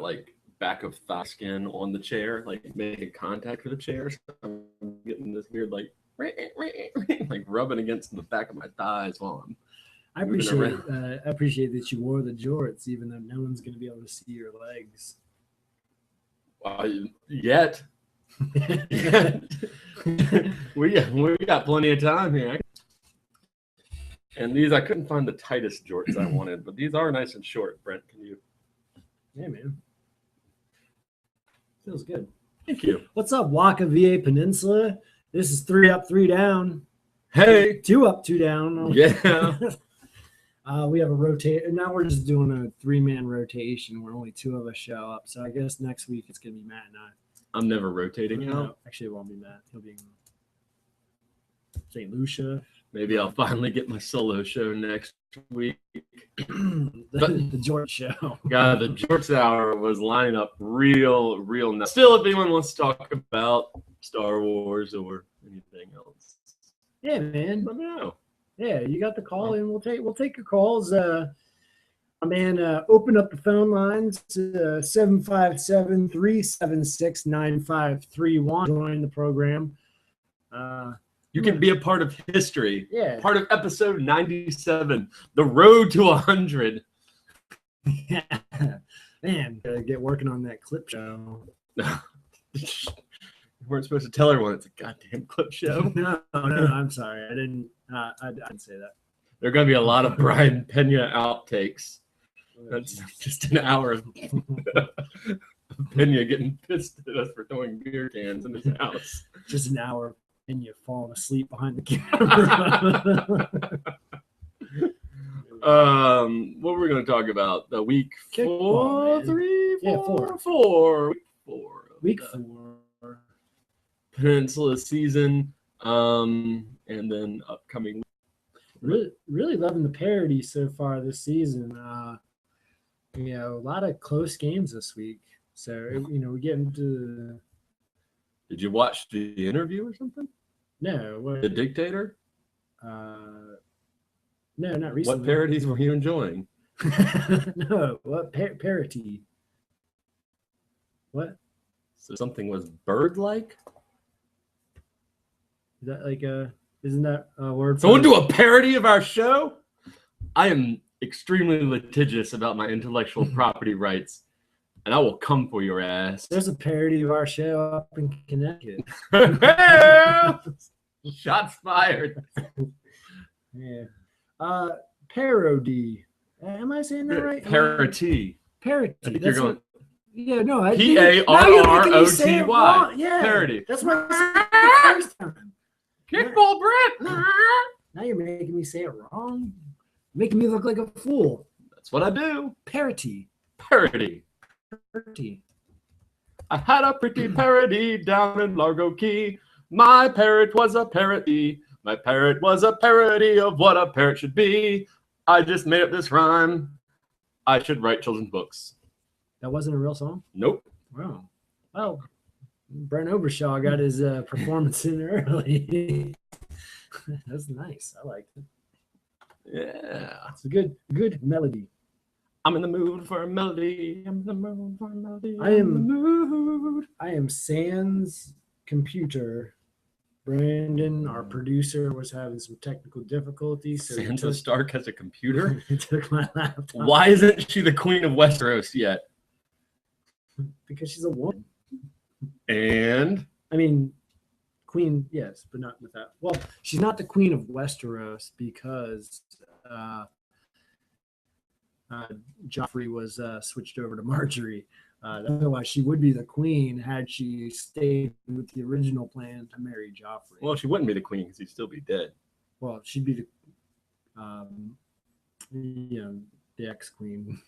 like back of thigh skin on the chair, like making contact with the chair. So I'm getting this weird like like rubbing against the back of my thighs while I'm I moving appreciate around. I appreciate that you wore the jorts, even though no one's going to be able to see your legs. Yet. we got plenty of time here. And these, I couldn't find the tightest jorts I wanted, but these are nice and short. Brent, can you? Yeah, man. Feels good. Thank you. What's up, Waka VA Peninsula? This is 3 up, 3 down. Hey. 2 up, 2 down. Yeah. We have a rotate. Now we're just doing a 3-man rotation where only 2 of us show up. So I guess next week it's going to be Matt and I. I'm never rotating out. No, actually, it won't be Matt. He'll be in St. Lucia. Maybe I'll finally get my solo show next week. the George show. God, the Jorts Hour was lining up real nice. Still, if anyone wants to talk about Star Wars or anything else, Yeah, man. let me know. Yeah, you got the call in. We'll take your calls. Man, open up the phone lines, 757-376-9531. Join the program. You can be a part of history. Yeah. Part of episode 97, The Road to 100. Man, gotta get working on that clip show. You weren't supposed to tell everyone it's a goddamn clip show. No, I'm sorry. I didn't say that. There are going to be a lot of Brian Pena outtakes. That's just an hour of Pena getting pissed at us for throwing beer cans in his house. Just an hour and you falling asleep behind the camera. What were we going to talk about? The week Kickball, 4, 3, 4, Yeah, 4. Week the 4. Peninsula season, and then upcoming. Really loving the parody so far this season. A lot of close games this week. So, we get into. Did you watch the interview or something? No. What, The Dictator? no, not recently. What parodies were you enjoying? No, what parody? What? So something was bird-like? Is that isn't that a word? Someone do a parody of our show? I am extremely litigious about my intellectual property rights, and I will come for your ass. There's a parody of our show up in Connecticut. Shots fired. Yeah. Parody. Am I saying that right? Parody. Parody. I think you're going. Yeah, no. I Parroty. Yeah. Parody. That's what I said the first time. Kickball, Brett. Now you're making me say it wrong. Making me look like a fool. That's what I do. Parody. Parody. Parody. I had a pretty parody down in Largo Key. My parrot was a parody. My parrot was a parody of what a parrot should be. I just made up this rhyme. I should write children's books. That wasn't a real song? Nope. Wow. Well, Brent Obershaw got his performance in early. That's nice. I liked it. Yeah. It's a good melody. I'm in the mood for a melody. I'm in the mood for a melody. I am in the mood. I am sans computer. Brandon, our producer, was having some technical difficulties. So Sansa Stark has a computer? he took my laptop. Why isn't she the queen of Westeros yet? Because she's a woman. And? I mean, queen, yes, but not with that. Well, she's not the queen of Westeros because Joffrey was switched over to Marjorie. Otherwise, she would be the queen had she stayed with the original plan to marry Joffrey. Well, she wouldn't be the queen because he'd still be dead. Well, she'd be the ex-queen.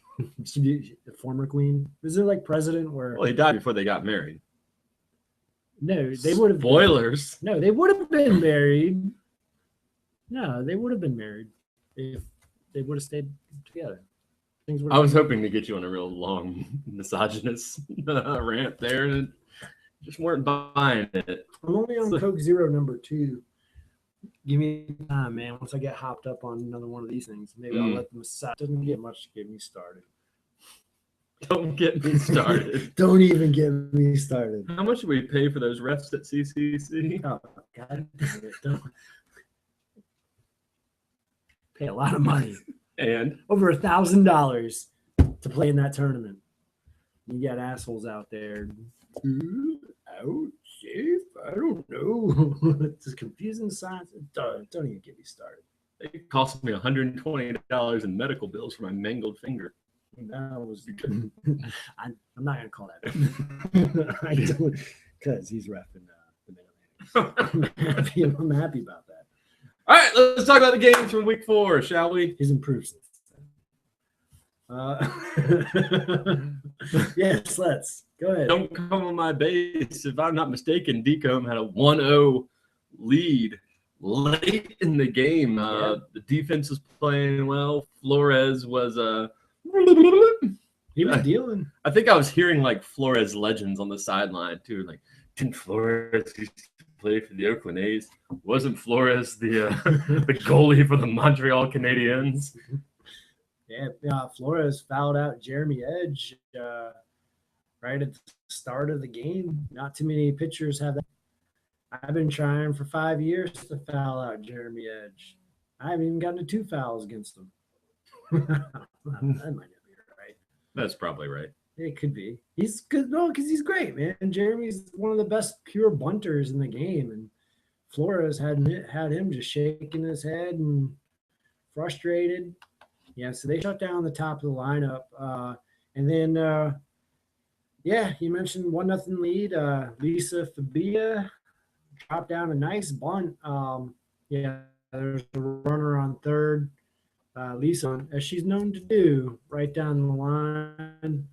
She'd be the former queen. Is there like president where? Well, he died before they got married. No, they would have. Spoilers. No, they would have been married. No, they would have been married if they would have stayed together. I was hoping to get you on a real long misogynist rant there, and just weren't buying it. I'm only on Coke Zero number 2. Give me time, man. Once I get hopped up on another one of these things, maybe I'll let the massage. Doesn't get much to get me started. Don't get me started. Don't even get me started. How much do we pay for those refs at CCC? Oh, God damn it. Don't pay a lot of money. And Over $1,000 to play in that tournament. You got assholes out there. Out safe? I don't know. It's just confusing science. Don't even get me started. it cost me $120 in medical bills for my mangled finger. That was I'm not gonna call that. I don't, because he's repping the Mid-Atlantic. I'm happy about that. All right, let's talk about the games from week 4, shall we? He's improved since then. Yes, let's go ahead. Don't come on my base. If I'm not mistaken, Decombe had a 1-0 lead late in the game. The defense was playing well. Flores was He was dealing. I think I was hearing like Flores legends on the sideline too. Like, didn't Flores used to play for the Oakland A's? Wasn't Flores the goalie for the Montreal Canadiens? Yeah, Flores fouled out Jeremy Edge right at the start of the game. Not too many pitchers have that. I've been trying for 5 years to foul out Jeremy Edge. I haven't even gotten to 2 fouls against him. That might not be right. That's probably right. It could be. He's good, no, because he's great, man. Jeremy's one of the best pure bunters in the game, and Flores had him just shaking his head and frustrated. Yeah, so they shut down the top of the lineup, and then you mentioned 1-0 lead. Lisa Fabia dropped down a nice bunt. There's a runner on third. Lisa, as she's known to do, right down the line.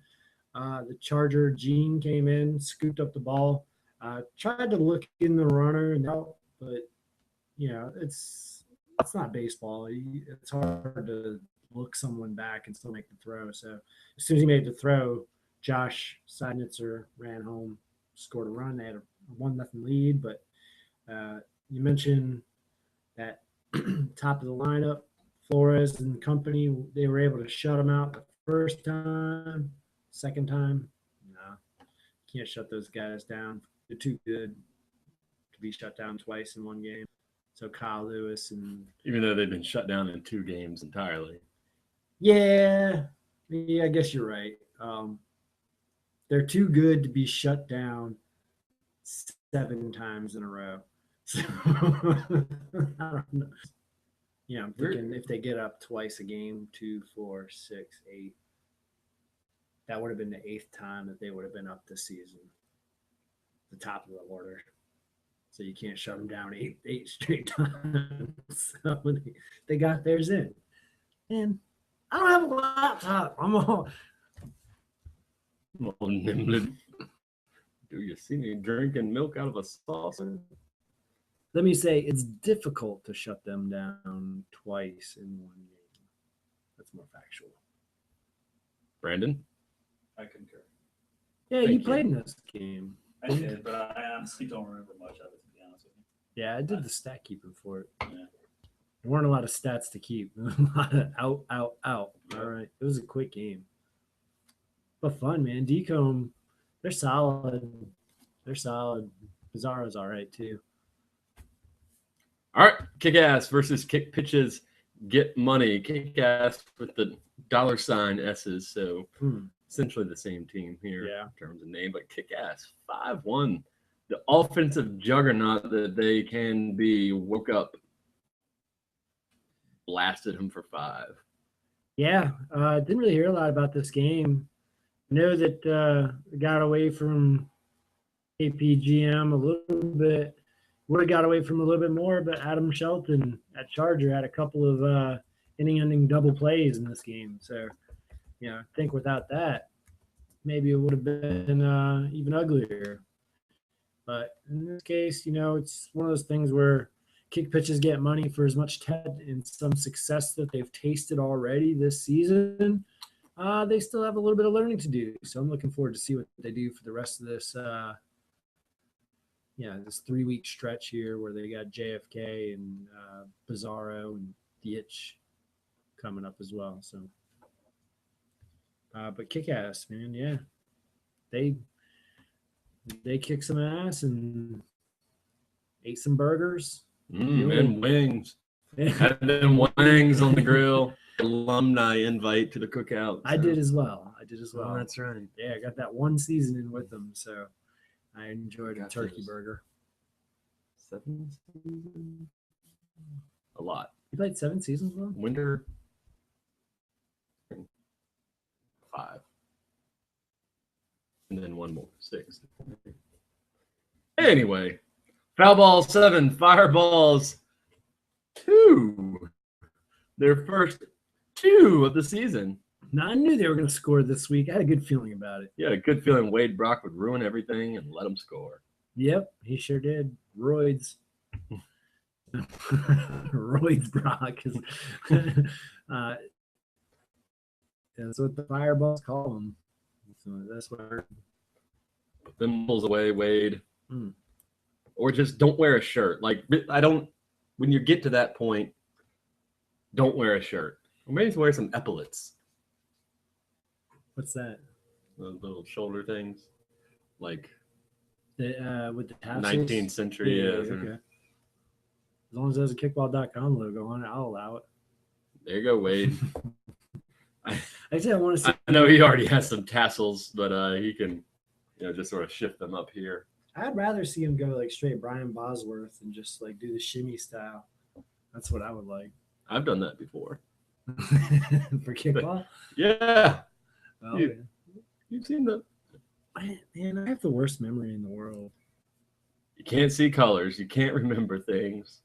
The Charger Gene came in, scooped up the ball, tried to look in the runner and out, but it's not baseball. It's hard to look someone back and still make the throw. So as soon as he made the throw, Josh Seidnitzer ran home, scored a run. They had a 1-0 lead, but you mentioned that top of the lineup, Flores and company, they were able to shut them out the first time. Second time, no, can't shut those guys down. They're too good to be shut down twice in one game. So Kyle Lewis and Even though they've been shut down in 2 games entirely. yeah, I guess you're right. They're too good to be shut down 7 times in a row. So I don't know. I'm thinking if they get up twice a game, 2, 4, 6, 8. That would have been the 8th time that they would have been up this season, the top of the order. So you can't shut them down eight straight times. So they got theirs in. And I don't have a laptop. I'm all Nimblin. Do you see me drinking milk out of a saucer? Let me say it's difficult to shut them down twice in one game. That's more factual. Brandon? I concur. Yeah, Thank you you. played in this game. I did, but I honestly don't remember much of it, to be honest with you. Yeah, I did the stat keeping for it. Yeah. There weren't a lot of stats to keep. A lot of out. All right. It was a quick game. But fun, man. Decombe, they're solid. Pizarro's all right, too. All right, kick ass versus kick pitches. Get money. Kick ass with the $ S's. So essentially the same team here in terms of name, but kick ass 5-1. The offensive juggernaut that they can be woke up, blasted him for 5. Yeah, didn't really hear a lot about this game. I know that got away from APGM a little bit. Would have got away from a little bit more, but Adam Shelton at Charger had a couple of inning-ending double plays in this game. So, I think without that, maybe it would have been even uglier. But in this case, it's one of those things where kick pitches get money for as much and some success that they've tasted already this season. They still have a little bit of learning to do. So I'm looking forward to see what they do for the rest of this this 3-week stretch here where they got JFK and Pizarro and Dietz coming up as well. So But kick ass, man. Yeah, they kicked some ass and ate some burgers. And wings. Had them wings on the grill. Alumni invite to the cookout. I did as well. Oh, that's right. Yeah, I got that one season in with them, so I enjoyed a Got turkey those. burger. 7 seasons? A lot. You played 7 seasons with them? Winter. 5. And then one more. 6. Anyway, foul ball 7, fireballs 2. Their first 2 of the season. No, I knew they were going to score this week. I had a good feeling about it. Yeah, a good feeling Wade Brock would ruin everything and let them score. Yep, he sure did. Roids. Roids Brock. That's what the fireballs call them. So that's what Put them balls away, Wade. Mm. Or just don't wear a shirt. Like, when you get to that point, don't wear a shirt. Or maybe wear some epaulets. What's that? The little shoulder things. Like With the tassels? 19th century. Yeah. Okay. As long as there's a kickball.com logo on it, I'll allow it. There you go, Wade. Actually, I want to see. I know he already has some tassels, but he can, just sort of shift them up here. I'd rather see him go like straight Brian Bosworth and just like do the shimmy style. That's what I would like. I've done that before. For kickball? Yeah. Oh, You've seen that. Man, I have the worst memory in the world. You can't see colors. You can't remember things.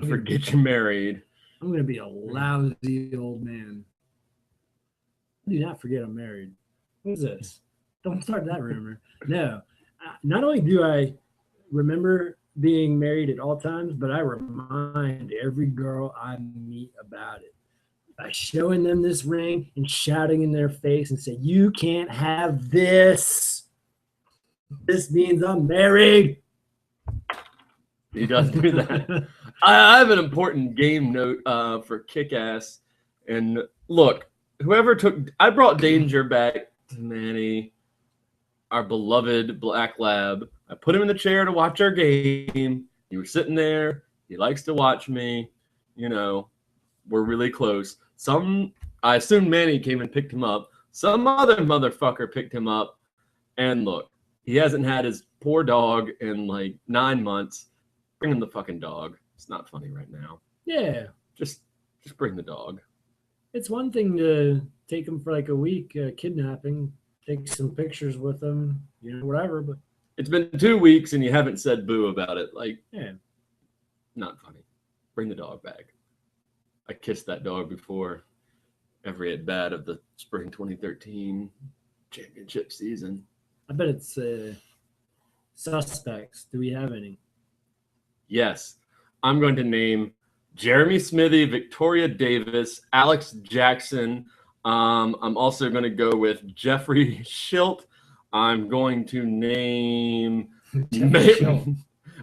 Forget you're married. I'm going to be a lousy old man. Do not forget I'm married. What is this? Don't start that rumor. No. Not only do I remember being married at all times, but I remind every girl I meet about it by showing them this ring and shouting in their face and say, "You can't have this. This means I'm married." He does do that. I have an important game note for Kick-Ass. And look, I brought Danger back to Manny, our beloved Black Lab. I put him in the chair to watch our game. He was sitting there. He likes to watch me. We're really close. I assume Manny came and picked him up. Some other motherfucker picked him up. And look, he hasn't had his poor dog in like 9 months. Bring him the fucking dog. It's not funny right now. Yeah. Just bring the dog. It's one thing to take him for like a week kidnapping, take some pictures with him, whatever. But it's been 2 weeks and you haven't said boo about it. Like, yeah, not funny. Bring the dog back. I kissed that dog before every at bat of the spring 2013 championship season. I bet it's suspects. Do we have any? Yes. I'm going to name Jeremy Smithy, Victoria Davis, Alex Jackson. I'm also going to go with Jeffrey Schilt. I'm going to name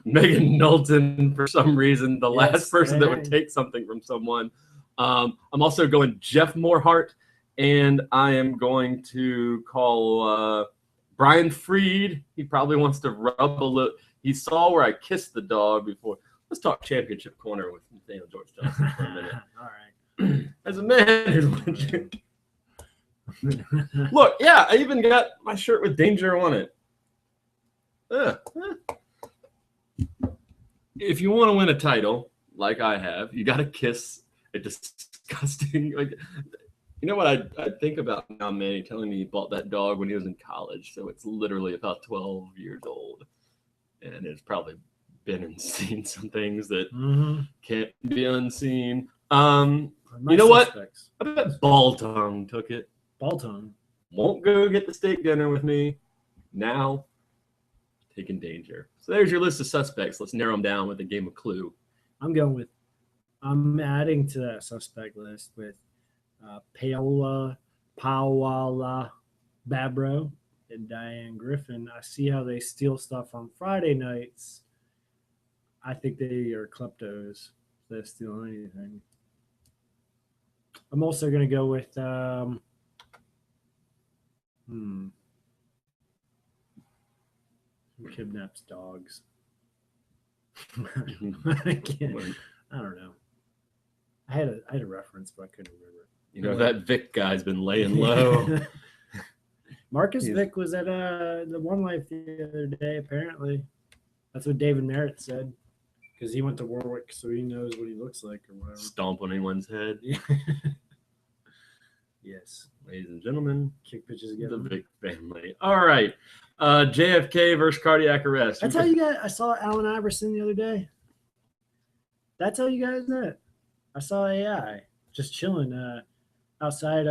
Megan Knowlton for some reason, the last person that would take something from someone. I'm also going Jeff Morehart, and I am going to call Brian Freed. He probably wants to rub a little. He saw where I kissed the dog before. Let's talk championship corner with Nathaniel George Johnson for a minute. All right. As a man look, yeah, I even got my shirt with Danger on it. If you want to win a title, like I have, you got to kiss a disgusting. Like, you know what I think about now, Manny telling me he bought that dog when he was in college, so it's literally about 12 years old, and it's probably been and seen some things that can't be unseen. You know suspects. What? I bet Ball Tongue took it. Ball Tongue Won't go get the steak dinner with me. Now, taking Danger. So there's your list of suspects. Let's narrow them down with a game of Clue. I'm adding to that suspect list with Paola Babro and Diane Griffin. I see how they steal stuff on Friday nights. I think they are kleptos. They steal anything. I'm also going to go with Who kidnaps dogs? I can't. I don't know. I had a reference, but I couldn't remember. You know, that Vic guy's been laying low. Marcus Vick was at the One Life the other day, apparently. That's what David Merritt said. Because he went to Warwick, so he knows what he looks like or whatever. Stomp on anyone's head. Yeah. Yes. Ladies and gentlemen, Kick pitches the again. Vic family. All right. JFK versus cardiac arrest. That's how you guys. I saw Allen Iverson the other day. That's how you guys met. I saw AI just chilling outside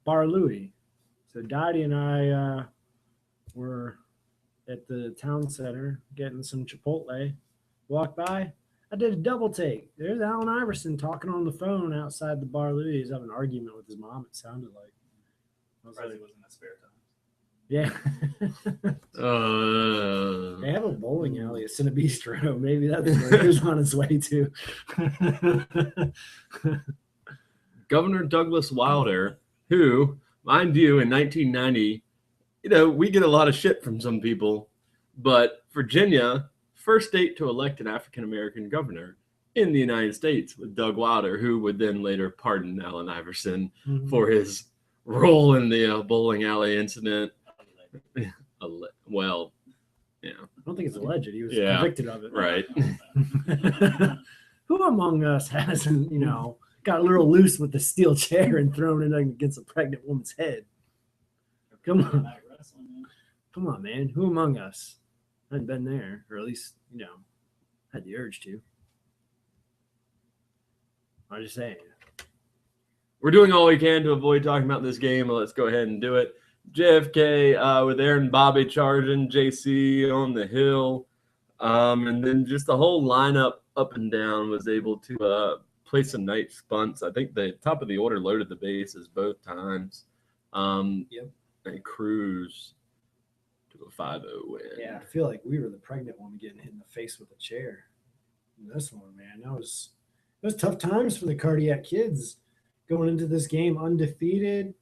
Bar Louie. So Dottie and I were at the town center getting some Chipotle. Walked by. I did a double take. There's Allen Iverson talking on the phone outside the Bar Louie. He's having an argument with his mom, it sounded like. I was Surprised like, he wasn't in spare time. yeah. They have a Uh, bowling alley at Cinebistro. Maybe that's where he was on his way to. Governor Douglas Wilder, who, mind you, in 1990, you know, we get a lot of shit from some people, but Virginia, first state to elect an African-American governor in the United States with Doug Wilder, who would then later pardon Allen Iverson for his role in the bowling alley incident. Well, yeah, I don't think it's alleged. He was Yeah. convicted of it. right. Who among us hasn't, got a little loose with the steel chair and thrown it against a pregnant woman's head? Come on. Night wrestling, man. Come on, man. Who among us hadn't been there, or at least, had the urge to? I'm just saying. We're doing all we can to avoid talking about this game. Let's go ahead and do it. JFK with Aaron Bobby charging, JC on the hill. And then just the whole lineup up and down was able to play some nice stunts. I think the top of the order loaded the bases both times. Yep. And Cruz to a 5-0 win. Yeah, I feel like we were the pregnant one getting hit in the face with a chair. And this one, man, it was tough times for the cardiac kids going into this game undefeated.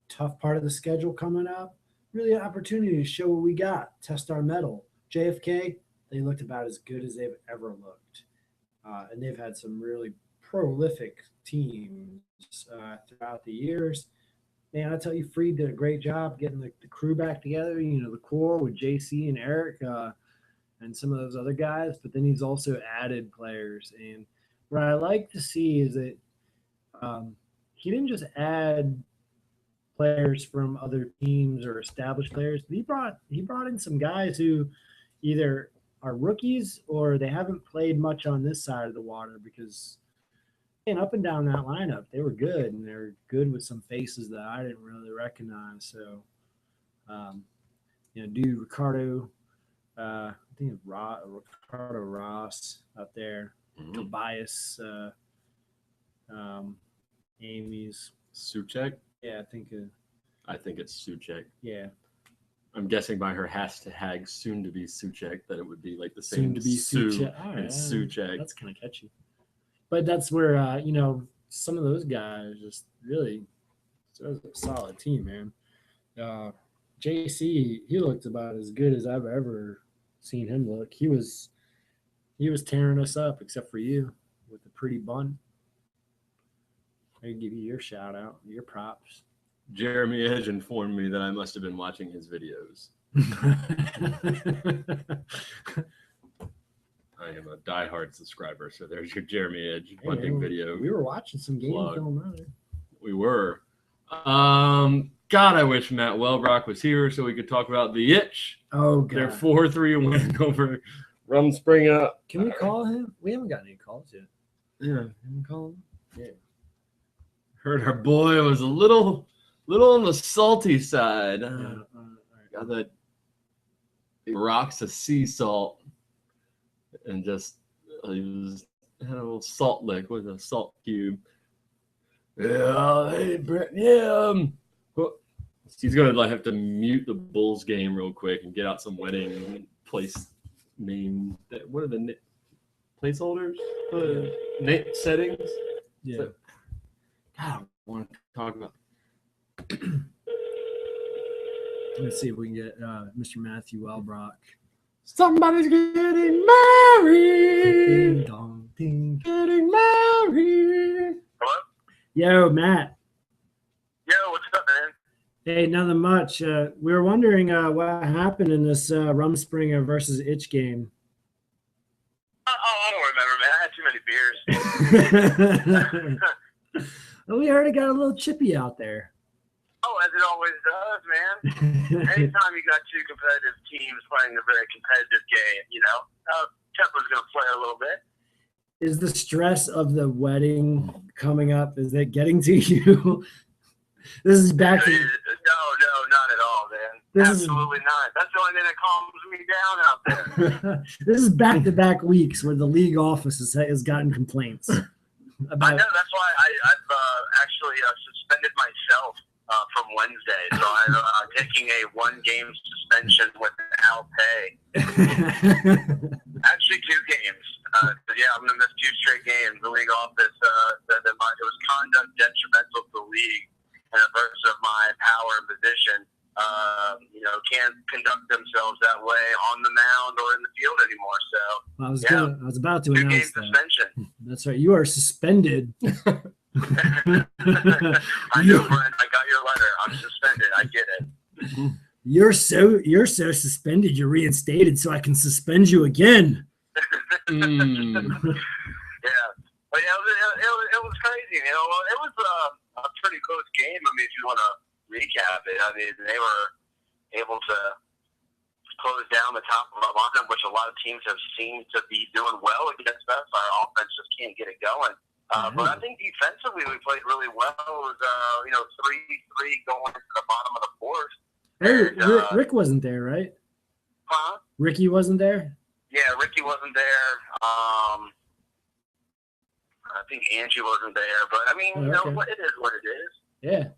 Tough part of the schedule coming up. Really an opportunity to show what we got, test our mettle. JFK, they looked about as good as they've ever looked. And they've had some really prolific teams throughout the years. Man, I tell you, Freed did a great job getting the crew back together, the core with JC and Eric and some of those other guys. But then he's also added players. And what I like to see is that he didn't just add players from other teams or established players. He brought in some guys who either are rookies or they haven't played much on this side of the water, because up and down that lineup, they were good, and they're good with some faces that I didn't really recognize. So, dude, Ricardo, I think it's Ricardo Ross out there, Tobias, Amy's Suchek? Yeah, I think it's Suchek. Yeah. I'm guessing by her hashtag soon to be Suchek that it would be like the same Soon to be Sue Suchek. All and right, Suchek. That's kind of catchy. But that's where some of those guys just really, it was a solid team, man. JC, he looked about as good as I've ever seen him look. He was tearing us up, except for you with the pretty bun. I can give you your shout out, your props. Jeremy Edge informed me that I must have been watching his videos. I am a diehard subscriber, so there's your Jeremy Edge bunting video. We were watching some game Plug. film earlier. We were. God, I wish Matt Wellbrock was here so we could talk about the Itch. Oh, God. Their 4-3 win over Rumspringa. Can we call him? We haven't got any calls yet. Yeah, can we call him? Yeah. Heard our boy was a little on the salty side. Got that rocks of sea salt, and just he had a little salt lick with a salt cube. Yeah, hey Brett. Yeah, he's gonna have to mute the Bulls game real quick and get out some wedding place name. What are the placeholders? Settings. Yeah. So, God, I want to talk about Let's see if we can get Mr. Matthew Welbrock. Somebody's getting married. Ding dong, ding. Getting married. Hello? Yo, Matt. Yo, what's up, man? Hey, nothing much. We were wondering what happened in this Rumspringa versus Itch game. I don't remember, man. I had too many beers. Well, we heard it got a little chippy out there. Oh, as it always does, man. Anytime you got two competitive teams playing a very competitive game, tempo's going to play a little bit. Is the stress of the wedding coming up? Is it getting to you? This is back to No, not at all, man. Absolutely not. That's the only thing that calms me down out there. this is back-to-back weeks where the league office has gotten complaints I about. know. That's why I've actually suspended myself from Wednesday. So I'm taking a one-game suspension without pay. Actually, 2 games. Yeah, I'm going to miss 2 straight games. The league office said that it was conduct detrimental to the league and a person of my power and position, can't conduct themselves that way on the mound or in the field anymore. So I was about to 2-game announce that. suspension. That's right. You are suspended. I know, Brent. I got your letter. I'm suspended. I get it. You're so suspended. You're reinstated, so I can suspend you again. Yeah. But it was crazy. It was a pretty close game. I mean, if you want to recap it, I mean, they were able to close down the top of our lineup, which a lot of teams have seemed to be doing well against us. Our offense just can't get it going. But I think defensively we played really well. It was 3-3 going to the bottom of the 4th. Hey, Rick wasn't there, right? Huh? Ricky wasn't there? Yeah, Ricky wasn't there. I think Angie wasn't there. But, I mean, it is what it is. Yeah.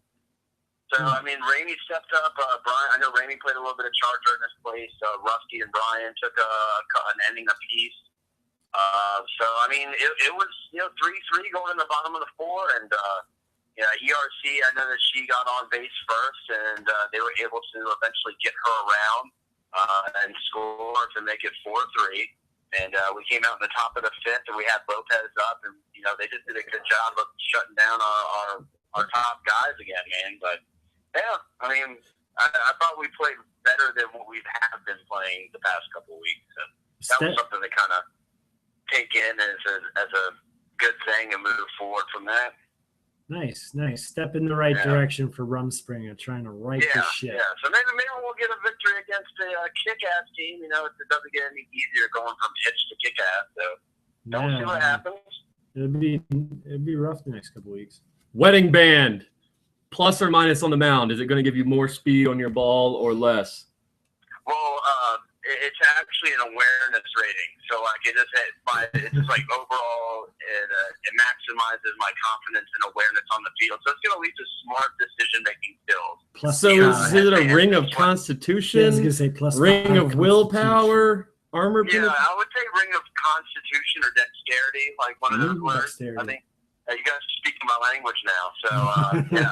So, I mean, Rainey stepped up. Brian, I know Rainey played a little bit of charger in this place. Rusty and Brian took an inning apiece. So, I mean, it was, 3-3 going in the bottom of the 4. And, ERC, I know that she got on base first, and they were able to eventually get her around and score to make it 4-3. And we came out in the top of the 5th, and we had Lopez up, and, they just did a good job of shutting down our top guys again, man. But, yeah, I mean, I thought we played better than what we have been playing the past couple of weeks. And that was something to kind of take in as a good thing and move forward from that. Nice. Step in the right direction for Rumspringa, trying to right the ship. Yeah, so maybe we'll get a victory against a kick-ass team. It doesn't get any easier going from hitch to kick-ass. So we'll see what happens. It'd be rough the next couple weeks. Wedding band, plus or minus on the mound. Is it going to give you more speed on your ball or less? Well, it's actually an awareness rating. So it's just like overall, it maximizes my confidence and awareness on the field. So it's going to lead to smart decision-making skills. Plus, is it a ring of constitution? I was going to say plus ring of willpower, armor. Yeah, I would say ring of constitution or dexterity, like one of those words. Dexterity. I think you guys are speaking my language now. So, yeah.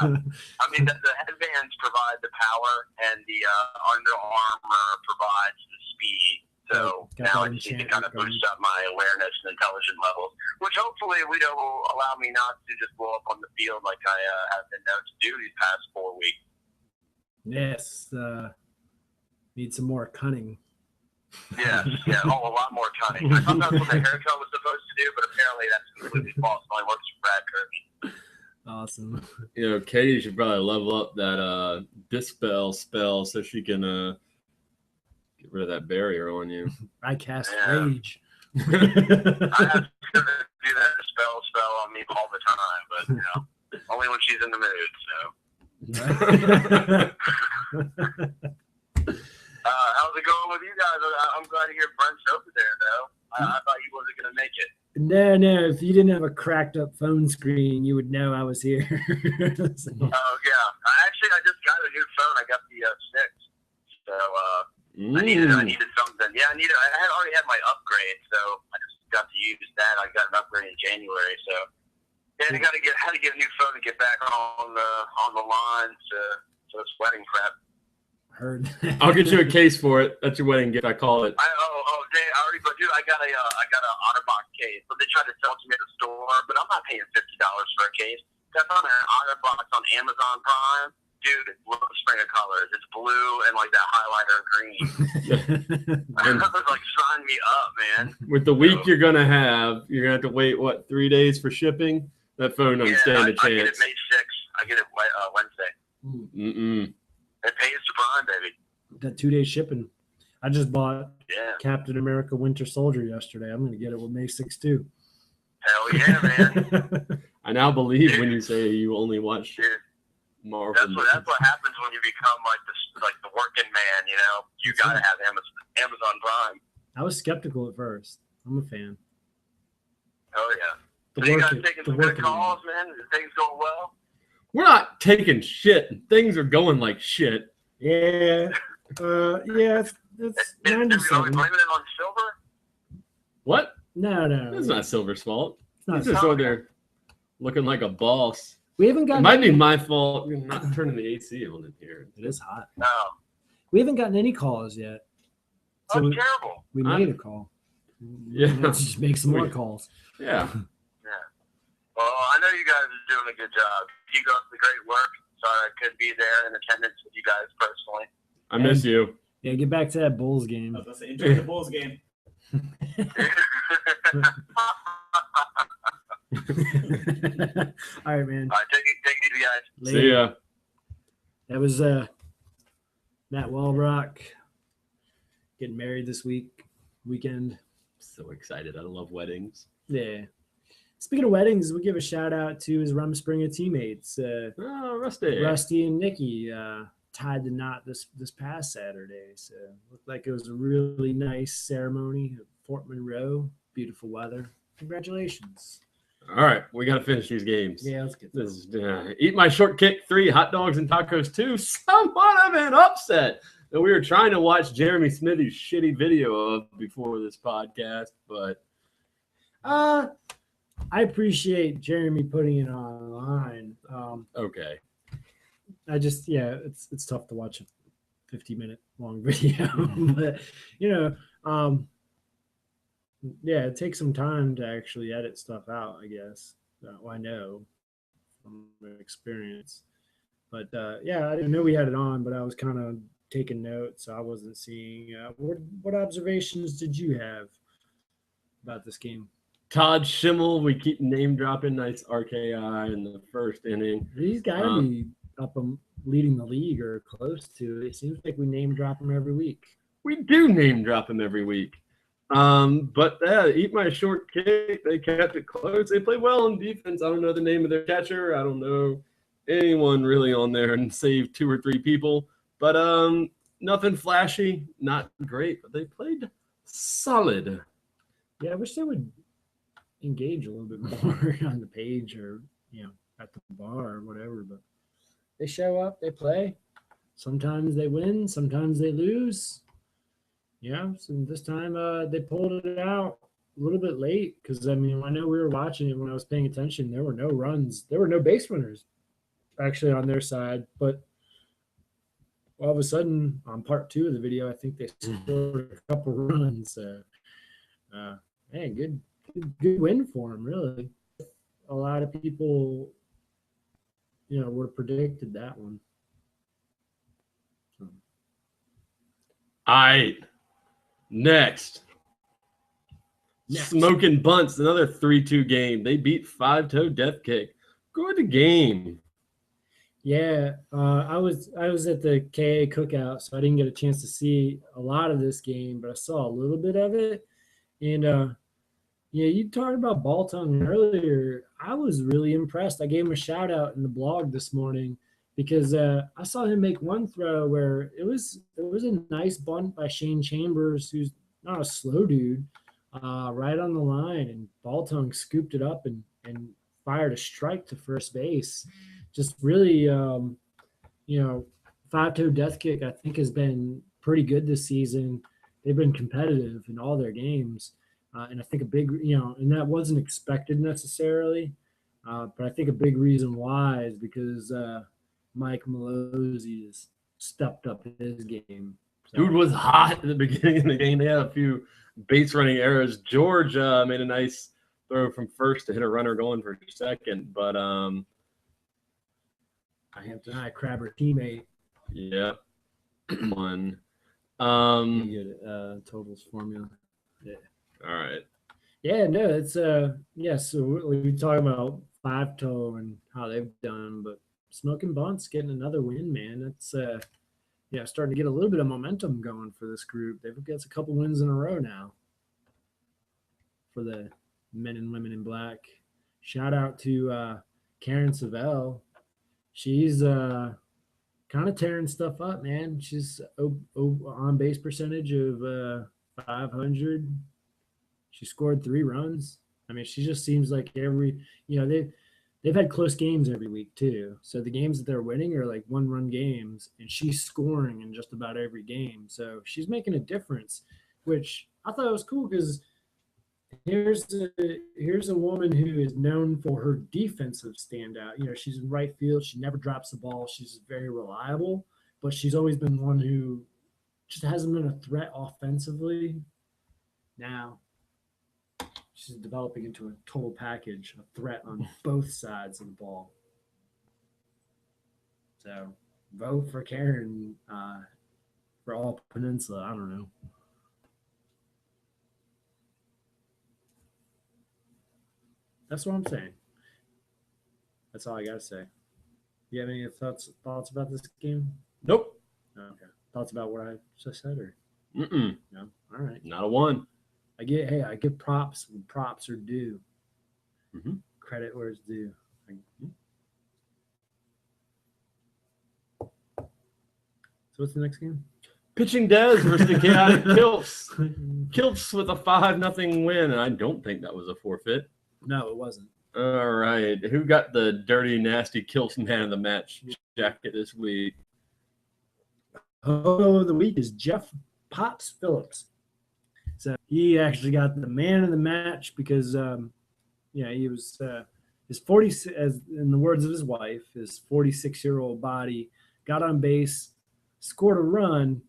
I mean, the headbands provide the power, and the Under Armour provides the speed. So now I just need to kind of boost up my awareness and intelligence levels, which hopefully will allow me not to just blow up on the field like I have been known to do these past 4 weeks. Yes. Need some more cunning. Yes, a lot more cunning. I thought that's what the haircut was supposed to do, but apparently that's completely false. It only works for Brad Kirby. Awesome. Katie should probably level up that dispel spell so she can get rid of that barrier on you. I cast rage. I have to do that spell on me all the time, but only when she's in the mood. So. How's it going with you guys? I'm glad to hear Brent's over there, though. I thought he wasn't going to make it. No. If you didn't have a cracked up phone screen, you would know I was here. So. Oh, yeah. I just got a new phone. I got the 6. So I needed something. Yeah, I had already had my upgrade, so I just got to use that. I got an upgrade in January, so yeah, I had to get a new phone to get back on the line to this wedding prep. Heard that. I'll get you a case for it. That's your wedding gift. I call it. Dave, I already, but dude, I got a OtterBox case. But they tried to sell it to me at the store, but I'm not paying $50 for a case. That's on an OtterBox on Amazon Prime. Dude, it's blue spring of colors. It's blue and like that highlighter green. And Like, sign me up, man. with the week you're gonna have 3 days for shipping? That phone doesn't stand a chance. I get it May 6th. I get it Wednesday. Mm-mm. It pays to Prime, baby. Got 2 days shipping. I just bought Yeah. Captain America Winter Soldier yesterday. I'm gonna get it with May 6th too. Hell yeah, man. I now believe when you say you only watch Dude, Marvel. that's what happens when you become like the working man. You know, you gotta have Amazon Prime. I was skeptical at first. I'm a fan. Oh yeah. The So you guys working- taking the some good working calls, man? Is things going well? We're not taking shit. Things are going like shit. Yeah. Yeah, it's Are we 97. blaming it on Silver? What? No. It's not Silver's fault. It's not He's just over there looking like a boss. We haven't It gotten might be my fault. You're not turning the AC on in here. It is hot. No. We haven't gotten any calls yet. So Oh, we, terrible. we made a call. Yeah. Let's just make some more We- calls. Yeah. Well, I know you guys are doing a good job. Keep up the great work. Sorry I couldn't be there in attendance with you guys personally. I miss you. Yeah, get back to that Bulls game. I was gonna say, enjoy the Bulls game. All right, man. All right, take it easy, guys. Later. See ya. That was Matt Wellbrock getting married this weekend. So excited. I love weddings. Yeah. Speaking of weddings, we give a shout out to his Rumspringa teammates, Oh, Rusty. Rusty and Nikki, tied the knot this past Saturday. So looked like it was a really nice ceremony at Fort Monroe. Beautiful weather. Congratulations. All right. We got to finish these games. Yeah, let's get This this. is Eat My Short Kick 3, Hot Dogs and Tacos 2. Somewhat of an upset that we were trying to watch Jeremy Smithy's shitty video of before this podcast, but I appreciate Jeremy putting it online. okay. I just, it's tough to watch a 50-minute long video, but it takes some time to actually edit stuff out, I guess. I know from experience, but I didn't know we had it on, but I was kind of taking notes. So I wasn't seeing. What observations did you have about this game? Todd Schimmel, we keep name dropping. Nice RKI in the first inning. He's got to be up and leading the league or close to it. It seems like we name drop him every week. We do name drop him every week. But Eat My Short Kick, they kept it close. They played well on defense. I don't know the name of their catcher. I don't know anyone really on there and saved 2 or 3 people. But nothing flashy, not great, but they played solid. Yeah, I wish they would engage a little bit more on the page or at the bar or whatever, but they show up, they play. Sometimes they win, sometimes they lose. So this time they pulled it out a little bit late because I know we were watching it when I was paying attention. There were no runs, there were no base runners actually on their side, but all of a sudden on part 2 of the video, I think they scored a couple runs. Good win for him, really. A lot of people, would have predicted that one. All right. Next. Smoking Bunts, another 3-2 game. They beat 5-toe Death Kick. Good game. Yeah, I was at the KA cookout, so I didn't get a chance to see a lot of this game, but I saw a little bit of it. And you talked about Ball Tongue earlier. I was really impressed. I gave him a shout out in the blog this morning because I saw him make one throw where it was a nice bunt by Shane Chambers, who's not a slow dude, right on the line, and Ball Tongue scooped it up and fired a strike to first base. Just really, 5-toe Death Kick, I think, has been pretty good this season. They've been competitive in all their games. And I think a big, and that wasn't expected necessarily, but I think a big reason why is because Mike Malozzi is stepped up his game. So, Dude was hot at the beginning of the game. They had a few base running errors. George made a nice throw from first to hit a runner going for second, but Hampton High Crabber teammate. yeah, one. Good totals formula. All right. Yeah, no, it's so we talk about Five Toe and how they've done, but Smoking Bunt's getting another win, man. It's starting to get a little bit of momentum going for this group. They've got a couple wins in a row now for the men and women in black. Shout out to Karen Savell. She's kind of tearing stuff up, man. She's on base percentage of 500. She scored 3 runs. I mean, she just seems like they've had close games every week too. So the games that they're winning are like 1-run games, and she's scoring in just about every game. So she's making a difference, which I thought was cool because here's a woman who is known for her defensive standout. You know, she's in right field. She never drops the ball. She's very reliable, but she's always been one who just hasn't been a threat offensively. Now she's developing into a total package, a threat on both sides of the ball. So vote for Karen for all Peninsula. I don't know. That's what I'm saying. That's all I gotta say. You have any thoughts about this game? Nope. Okay. Thoughts about what I just said, or Mm-mm. no? All right. Not a one. I give props when props are due. Mhm. Credit where it's due. So what's the next game? Pitching Des versus the Chaotic Kilts. Kilts with a 5-0 win, and I don't think that was a forfeit. No, it wasn't. All right. Who got the dirty, nasty Kilts man of the match jacket this week? Hobo of the week is Jeff Pops Phillips. So he actually got the man of the match because, he was his 40, as in the words of his wife, his 46-year-old body got on base, scored a run,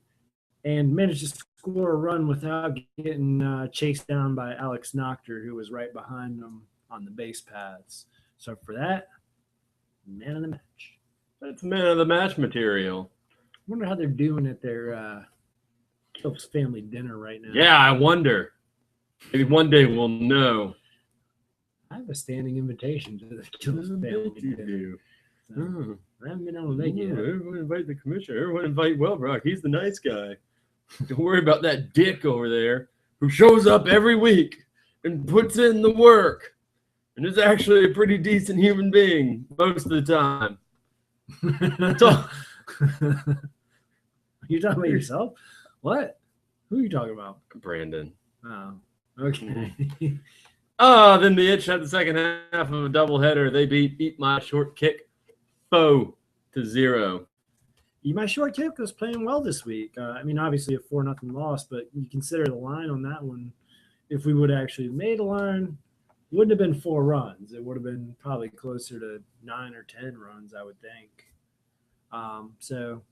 and managed to score a run without getting chased down by Alex Nocter, who was right behind him on the base paths. So for that, man of the match. That's man of the match material. I wonder how they're doing at their Phillips family dinner right now. Yeah, I wonder. Maybe one day we'll know. I have a standing invitation to the Phillips family dinner. So, I haven't been able to make it yet. Everyone invite the commissioner. Everyone invite Wellbrock. He's the nice guy. Don't worry about that dick over there who shows up every week and puts in the work and is actually a pretty decent human being most of the time. That's all. You talking about yourself? What? Who are you talking about? Brandon. Oh, okay. Then the Itch had the second half of a doubleheader. They beat Eat My Short Kick 4-0. Eat My Short Kick was playing well this week. I mean, obviously a 4-0 loss, but you consider the line on that one. If we would have actually made a line, it wouldn't have been 4 runs. It would have been probably closer to 9 or 10 runs, I would think. So,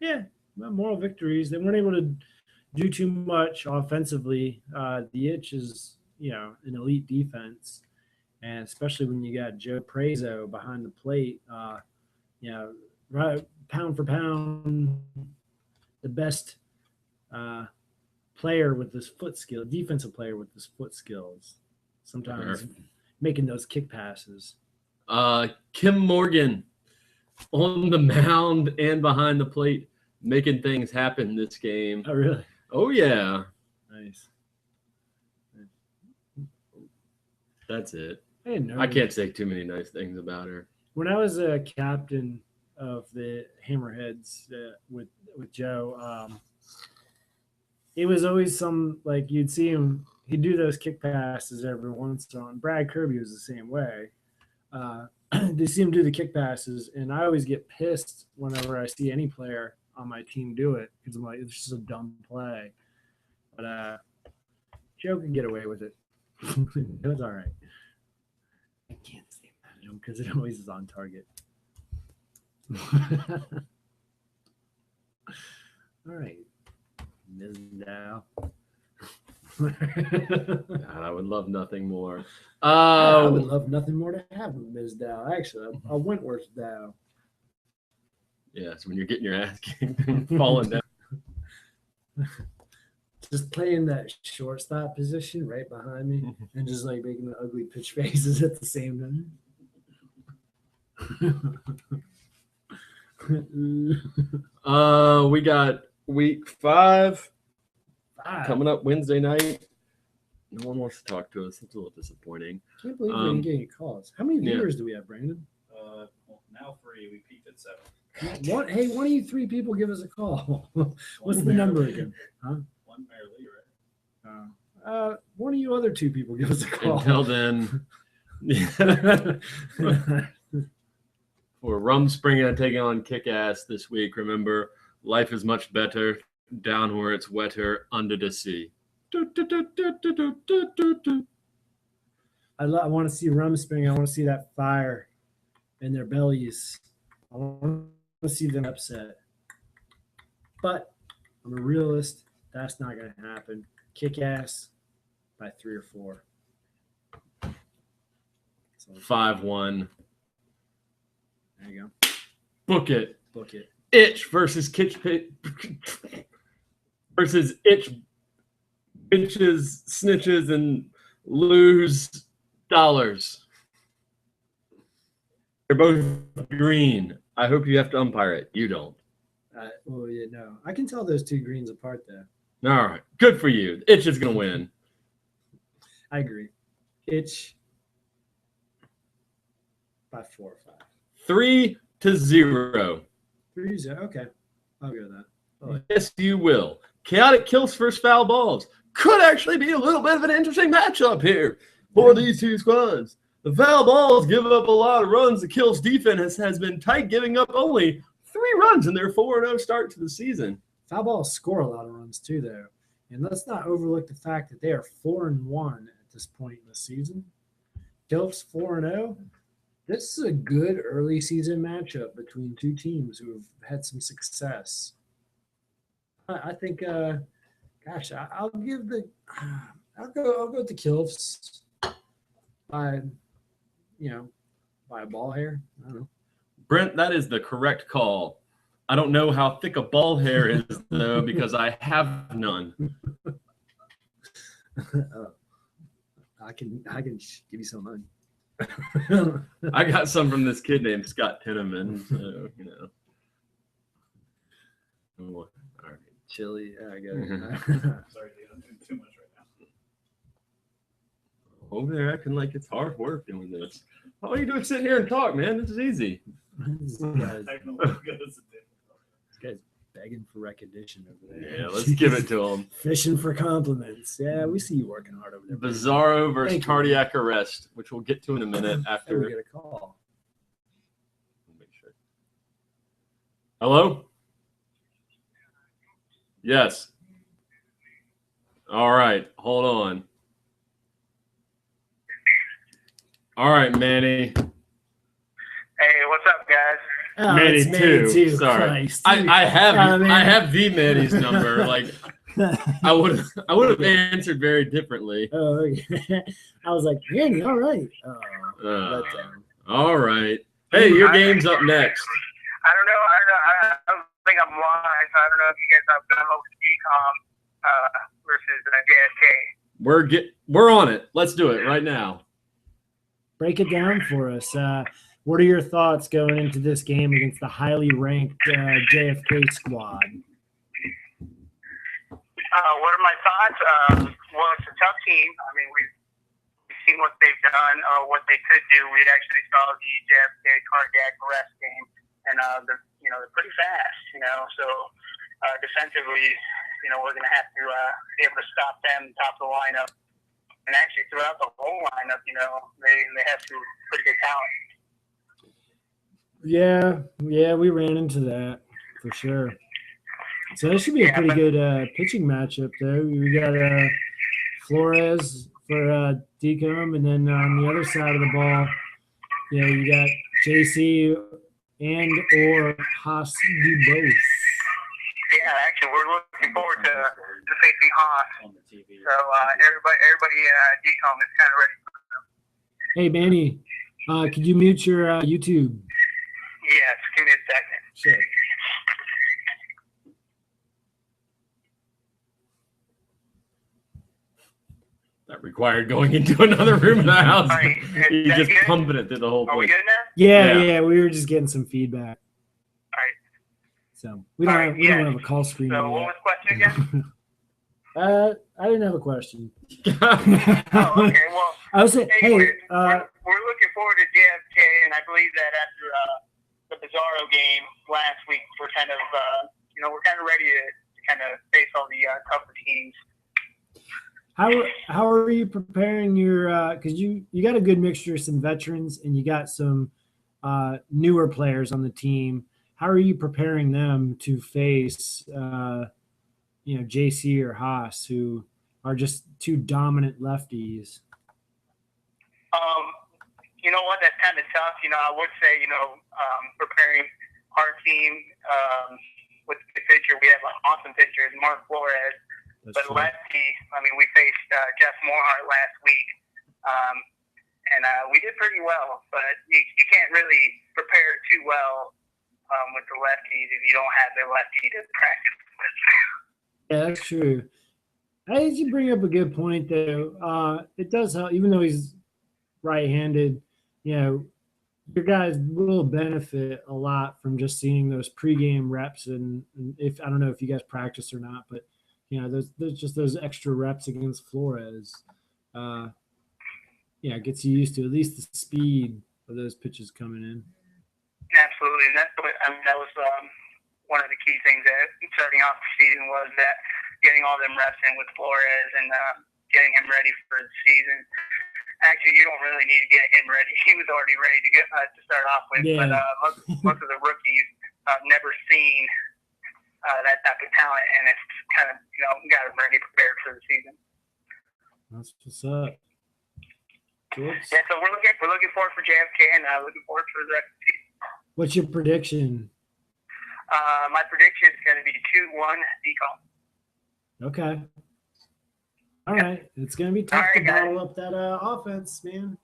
yeah, moral victories. They weren't able to do too much offensively. The Itch is, an elite defense, and especially when you got Joe Prezo behind the plate, right, pound for pound, the best player with his foot skill, defensive player with his foot skills. Sometimes making those kick passes. Kim Morgan on the mound and behind the plate, making things happen this game. Oh, really? Oh, yeah. Nice. That's it. I didn't know. I can't say too many nice things about her. When I was a captain of the Hammerheads with Joe, it was always you'd see him. He'd do those kick passes every once in a while. Brad Kirby was the same way. They see him do the kick passes, and I always get pissed whenever I see any player on my team do it because I'm like, it's just a dumb play. But Joe can get away with it. It was all right. I can't say that because it always is on target. All right, Ms. Dow. God, I would love nothing more. I would love nothing more to have with Ms. Dow. Actually, a Wentworth Dow. Yes, when you're getting your ass kicked and falling down. Just playing that shortstop position right behind me and just like making the ugly pitch faces at the same time. We got week 5 Ah, coming up Wednesday night. No one wants to talk to us. It's a little disappointing. can't believe we didn't get any calls. How many yeah. viewers do we have, Brandon? Well, now 3. We peaked at 7. One of you 3 people give us a call. What's the number again? Huh? One barely, right? One of you other 2 people give us a call. Until then, for Rumspringa taking on Kick-Ass this week, remember, life is much better down where it's wetter under the sea. I want to see Rumspringa. I want to see that fire in their bellies. I want to see them upset. But I'm a realist. That's not going to happen. Kick ass by 3 or 4. So 5-1. there you go. Book it. Book it. Itch versus versus itch bitches, snitches, and lose dollars. They're both green. I hope you have to umpire it. You don't. Oh, yeah, no. I can tell those 2 greens apart, though. All right. Good for you. Itch is going to win. I agree. Itch by 4 or 5. 3-0. 3-0. Okay. I'll go with that. Oh, Yes, you will. Chaotic kills versus foul balls. Could actually be a little bit of an interesting matchup here for these 2 squads. The foul balls give up a lot of runs. The kills defense has been tight, giving up only 3 runs in their 4-0 start to the season. foul balls score a lot of runs too, though. And let's not overlook the fact that they are 4-1 at this point in the season. Kills 4-0. This is a good early season matchup between 2 teams who have had some success. I think, gosh, I'll give the, I'll go with the Kills by, by a ball hair. I don't know. Brent, that is the correct call. I don't know how thick a ball hair is, though, because I have none. I can give you some money. I got some from this kid named Scott Tinneman, so, Oh, all right. Chili. I got it. Sorry, dude. I'm doing too much right now. Over there acting like it's hard work doing this. All you do is sit here and talk, man. This is easy. This guy's Technology goes a different begging for recognition over there. Yeah, let's give it to him. Fishing for compliments. Yeah, we see you working hard over there. Bizarro versus Thank you. cardiac arrest, which we'll get to in a minute Hey, we after. get a call. Make sure. Hello? Yes. All right. Hold on. All right, Manny. Hey, what's up, guys? Oh, Manny it's Manny too. Sorry. Christ. I have man. I have the Manny's number. Like I would have answered very differently. Oh, okay. I was like, Manny, all right. Oh, Uh, let down. all right. Hey, your game's up next. I don't know. I don't think I'm live. So I don't know if you guys have done over versus JFK. We're on it. Let's do it right now. Break it down for us. What are your thoughts going into this game against the highly ranked JFK squad? What are my thoughts? Well, it's a tough team. I mean, we've seen what they've done, what they could do. We actually saw the JFK cardiac arrest game, and they're pretty fast. So defensively, we're going to have to be able to stop them top of the lineup. And actually, throughout the whole lineup, they have some pretty good talent. Yeah, we ran into that for sure. So this should be a pretty good pitching matchup, though. We got Flores for Decombe, and then on the other side of the ball, you got JC and or Haas Dubose. Yeah, actually, we're looking forward to facing Haas. On the TV. So everybody at DCOM is kind of ready. Hey, Manny, could you mute your YouTube? Yes, give me a second. Sure. That required going into another room in the house. All right, He is that just good? pumping it through the whole Are we place. good now? Yeah, Yeah. yeah, we were just getting some feedback. All right. So we don't, All right, have, we don't yeah. have a call screen So what yet. was the question again? I didn't have a question. Oh, okay. Well, I was saying, hey, anyway, we're looking forward to JFK, and I believe that after the Bizarro game last week, we're kind of ready to kind of face all the tougher teams. how are you preparing your? Because you got a good mixture of some veterans and you got some newer players on the team. How are you preparing them to face, JC or Haas, who are just two dominant lefties? You know what? That's kind of tough. I would say, preparing our team with the pitcher, we have an awesome pitcher, Mark Flores. That's But true. lefty, we faced Jeff Morehart last week, and we did pretty well. But you can't really prepare too well with the lefties if you don't have the lefty to practice with. Yeah, that's true. I think you bring up a good point, though. It does help, even though he's right-handed. Your guys will benefit a lot from just seeing those pregame reps, and if I don't know if you guys practice or not, but there's just those extra reps against Flores. It gets you used to at least the speed of those pitches coming in. Absolutely, and that was one of the key things that starting off the season was that getting all them reps in with Flores and getting him ready for the season. Actually, you don't really need to get him ready. He was already ready to get to start off with. Yeah. But most of the rookies never seen that type of talent, and it's kind of got them ready, prepared for the season. That's what's up. George? Yeah, so we're looking forward for JFK, and looking forward for the rest of the season. What's your prediction? My prediction is going to be 2-1 DCOM. Okay. All right. It's going to be tough All to right, guys. bottle up that offense, man.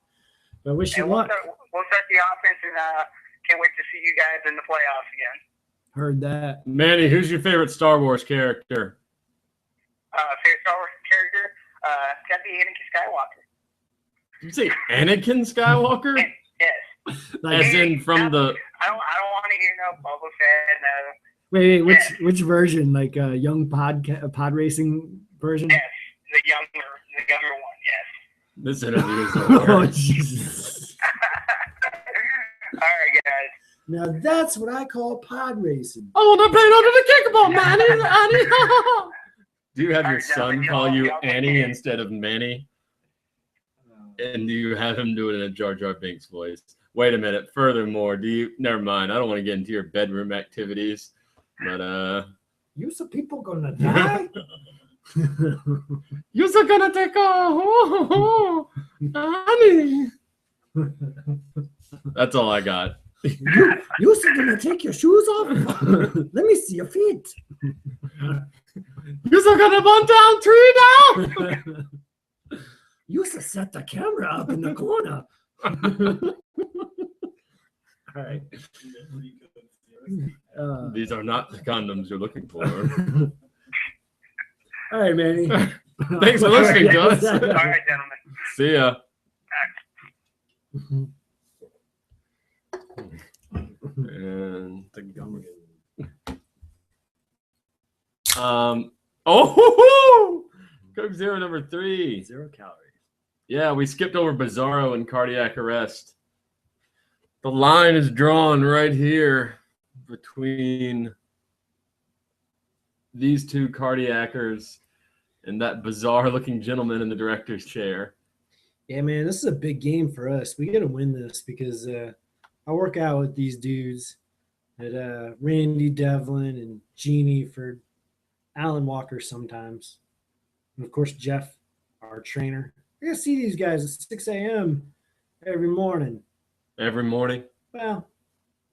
But I wish you And we'll luck. start the offense, and can't wait to see you guys in the playoffs again. Heard that. Manny, who's your favorite Star Wars character? Favorite Star Wars character? Gotta be Anakin Skywalker. Did you say Anakin Skywalker? Yes. As in from the. I don't want to hear no Boba Fett. No. Wait. Which version? Like a young pod racing version? Yes, the younger one. Yes. This interview is Oh, over. Jesus. All right, guys. Now that's what I call pod racing. I want to play under the kickball, Manny. Annie. Do you have your Alright, son gentlemen, call you y'all take Annie care. instead of Manny? And do you have him do it in a Jar Jar Binks voice? Wait a minute. Furthermore, never mind. I don't want to get into your bedroom activities, but You some people gonna die? you're gonna take Annie. That's all I got. You gonna take your shoes off? Let me see your feet. You're gonna run down, tree down. You should set the camera up in the corner. All right. These are not the condoms you're looking for. All right, Manny. Thanks for listening to us. All right, gentlemen. See ya. And the gum again. Coke Zero number 3. 0 calories. Yeah, we skipped over Bizarro and cardiac arrest. The line is drawn right here between these two cardiackers and that bizarre-looking gentleman in the director's chair. Yeah, man, this is a big game for us. We got to win this because I work out with these dudes at Randy Devlin and Jeannie for Alan Walker sometimes. And, of course, Jeff, our trainer. I got to see these guys at 6 a.m. every morning. Every morning. Well,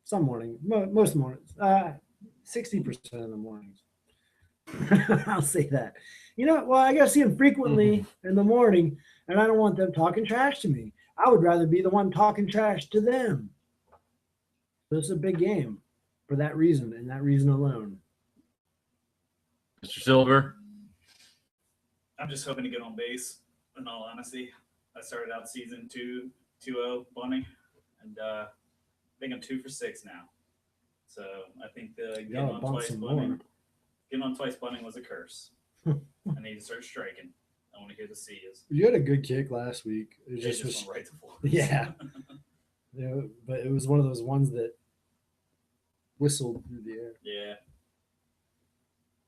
some morning, most mornings. 60% of the mornings. I'll say that. You know, well, I got to see them frequently in the morning, and I don't want them talking trash to me. I would rather be the one talking trash to them. So it's a big game for that reason and that reason alone. Mr. Silver. I'm just hoping to get on base, in all honesty. I started out season 2-0 bunting, and I think I'm 2 for 6 now. So I think the getting on twice bunting was a curse. I need to start striking. I want to hear the C's. You had a good kick last week. It It just just was, went right to four. Yeah. But it was one of those ones that whistled through the air. Yeah.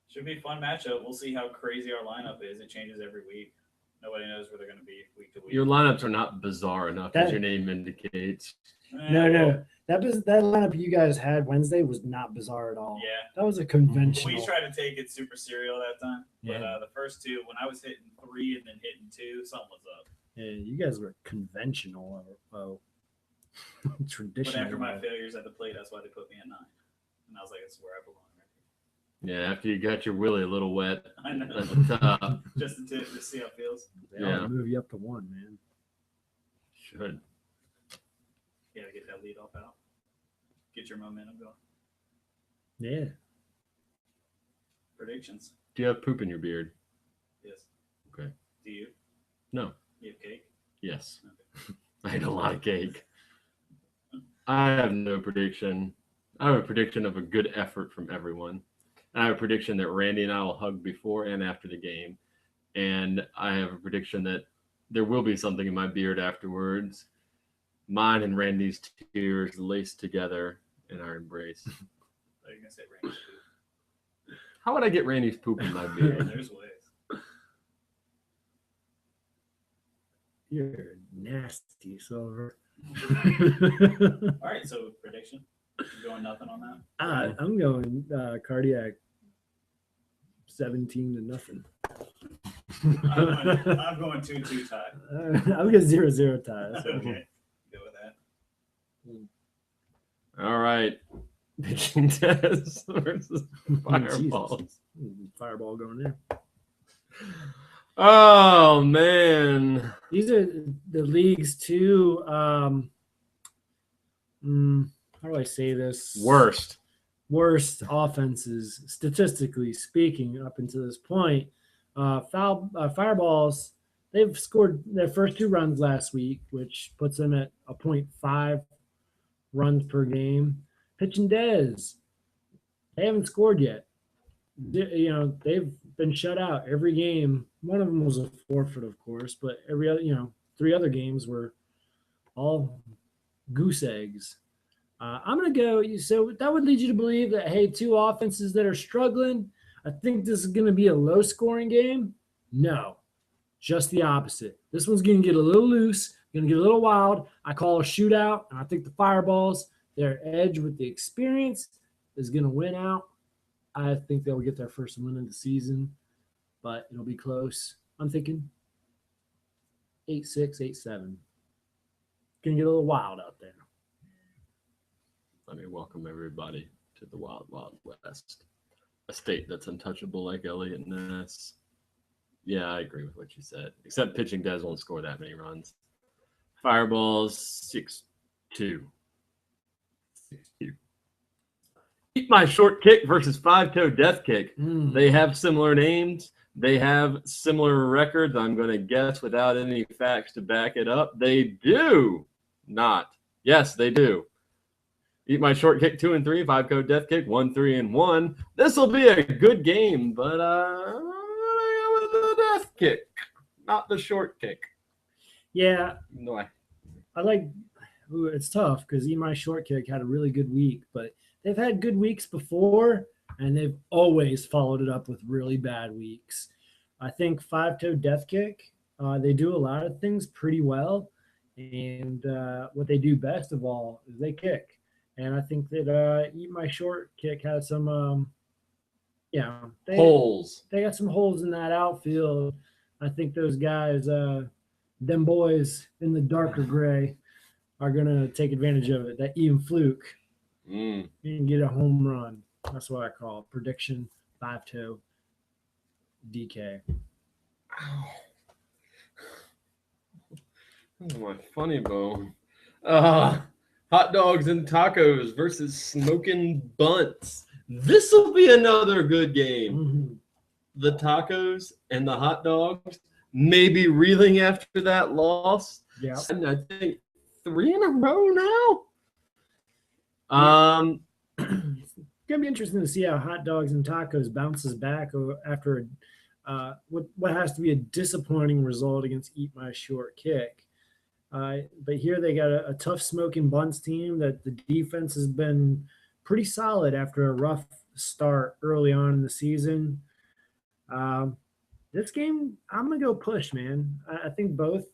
Should be a fun matchup. We'll see how crazy our lineup is. It changes every week. Nobody knows where they're going to be week to week. Your lineups are not bizarre enough, as your name indicates. No. That lineup you guys had Wednesday was not bizarre at all. Yeah. That was a conventional. We tried to take it super serial that time. But Yeah. the first two, when I was hitting 3 and then hitting 2, something was up. Yeah, you guys were conventional. Traditional. But after my failures at the plate, that's why they put me at 9. And I was like, that's where I belong. Right Yeah, after you got your willy a little wet here. I know. at the top. Just to see how it feels. I'll move you up to 1, man. Should. You got to get that lead off out. Get your momentum going. Yeah. Predictions. Do you have poop in your beard? Yes. Okay. Do you? No. You have cake? Yes. Okay. I ate a lot of cake. I have no prediction. I have a prediction of a good effort from everyone. I have a prediction that Randy and I will hug before and after the game. And I have a prediction that there will be something in my beard afterwards. Mine and Randy's tears laced together in our embrace. Are you going to say Randy's poop? How would I get Randy's poop in my beard? There's ways. You're nasty, Silver. All right, so prediction. You going nothing on that? I'm going cardiac 17-0. I'm going 2-2 tie. I'm going 0-0 tie. So. Okay. Go with that. All right. Pitching test versus Fireballs. Jesus. Fireball going there. Oh, man. These are the league's two. How do I say this? Worst. Worst offenses, statistically speaking, up until this point. Fireballs, they've scored their first 2 runs last week, which puts them at a 0.5 runs per game. Pitching Dez, they haven't scored yet. They've been shut out every game. One of them was a forfeit, of course, but every other, 3 other games were all goose eggs. I'm going to go. So that would lead you to believe that, hey, 2 offenses that are struggling. I think this is going to be a low-scoring game. No, just the opposite. This one's going to get a little loose, going to get a little wild. I call a shootout, and I think the Fireballs, their edge with the experience, is going to win out. I think they'll get their first win of the season, but it'll be close. I'm thinking 8-6, 8-7. Going to get a little wild out there. Let me welcome everybody to the Wild Wild West, a state that's untouchable like Elliot Ness. Yeah, I agree with what you said. Except pitching Dez won't score that many runs. Fireballs 6-2. 6-2. Eat My Short Kick versus 5-Toe Death Kick. They have similar names. They have similar records. I'm going to guess without any facts to back it up. They do not. Yes, they do. Eat My Short Kick 2-3, 5-Toe Death Kick 1-3-1. This will be a good game, but with the Death Kick, not the Short Kick. Yeah, No, I like. It's tough because Eat My Short Kick had a really good week, but they've had good weeks before, and they've always followed it up with really bad weeks. I think 5-Toe Death Kick, they do a lot of things pretty well, and what they do best of all is they kick. And I think that Eat My Short Kick has some, holes. They got some holes in that outfield. I think those guys, them boys in the darker gray, are going to take advantage of it. That Ian Fluke, you can get a home run. That's what I call it. Prediction 5-2 DK. Oh, my funny bone. Hot dogs and tacos versus smoking bunts. This will be another good game. Mhm. The tacos and the hot dogs maybe reeling after that loss. Yeah. And I think 3 in a row now. It's gonna be interesting to see how hot dogs and tacos bounces back after what has to be a disappointing result against Eat My Short Kick. But here they got a tough smoking bunts team that the defense has been pretty solid after a rough start early on in the season. This game, I'm gonna go push, man. I think both.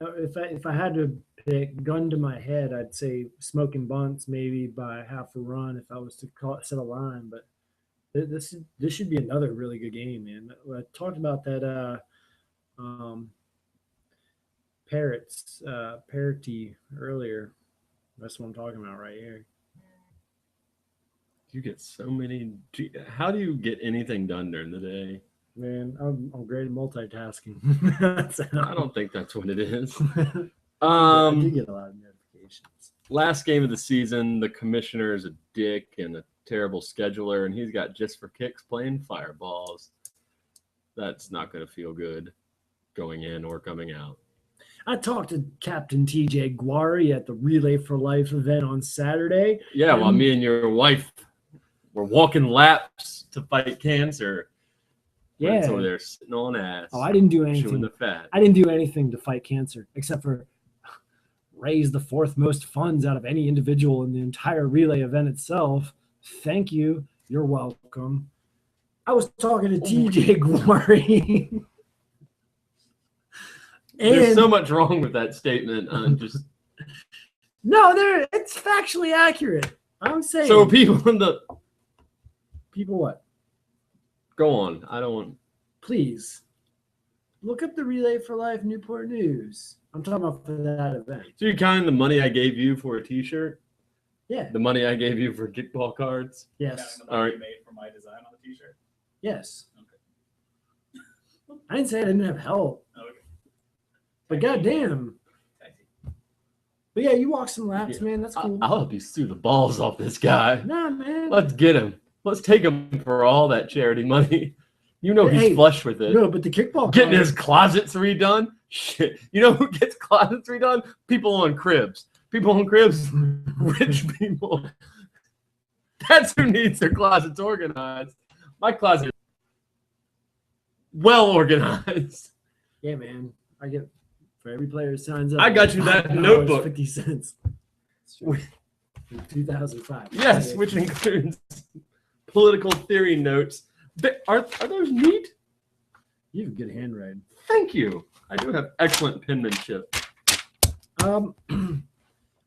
If I had to pick, gun to my head, I'd say smoking bunts maybe by half a run if I was to set a line. But this should be another really good game, man. I talked about that parity earlier. That's what I'm talking about right here. You get so many. How do you get anything done during the day? Man, I'm great at multitasking. I don't think that's what it is. I do get a lot of notifications. Last game of the season, the commissioner is a dick and a terrible scheduler, and he's got Just for Kicks playing fireballs. That's not going to feel good going in or coming out. I talked to Captain TJ Guari at the Relay for Life event on Saturday. Yeah, while me and your wife were walking laps to fight cancer. Yeah. Over there sitting on ass. Oh, I didn't do chewing anything. the fat. I didn't do anything to fight cancer except for raise the 4th most funds out of any individual in the entire relay event itself. Thank you. You're welcome. I was talking to TJ Guari. There's so much wrong with that statement. No, it's factually accurate. I'm saying. So people what? Go on. I don't want. Please look up the Relay for Life Newport News. I'm talking about for that event. So you're counting the money I gave you for a T-shirt? Yeah. The money I gave you for kickball cards? Yes. All right. Made for my design on the T-shirt. Yes. Okay. I didn't say I didn't have help. Okay. But goddamn. But yeah, you walk some laps, man. That's cool. I'll help you sue the balls off this guy. Nah, man. Let's get him. Let's take him for all that charity money. You know he's flush with it. No, but the kickball getting his closets redone. Shit. You know who gets closets redone? People on cribs. People on cribs, rich people. That's who needs their closets organized. My closet is well organized. Yeah, man. I get for every player who signs up. I got you that notebook. 50 cents. 2005. Yes, which includes political theory notes. Are those neat? You have good handwriting. Thank you. I do have excellent penmanship. All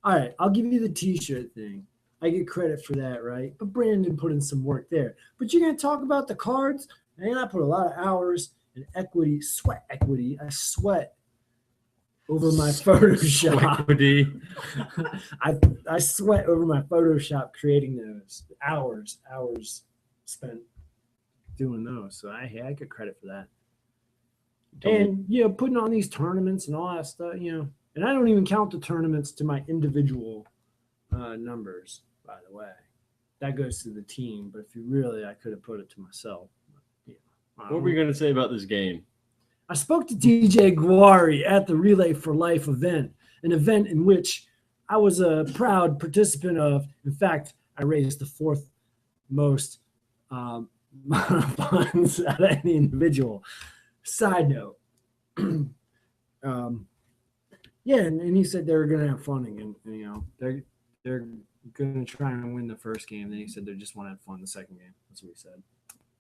right, I'll give you the T-shirt thing. I get credit for that, right? But Brandon put in some work there. But you're gonna talk about the cards, and I put a lot of hours and sweat equity. I sweat over my Photoshop. I sweat over my Photoshop creating those hours spent doing those. So I get credit for that. And putting on these tournaments and all that stuff, and I don't even count the tournaments to my individual numbers, by the way. That goes to the team, but I could have put it to myself. What were you going to say about this game? I spoke to TJ Guari at the Relay for Life event, an event in which I was a proud participant of. In fact, I raised the 4th most funds out of any individual. Side note. And he said they were going to have fun again. They're going to try and win the first game. Then he said they just want to have fun the second game. That's what he said.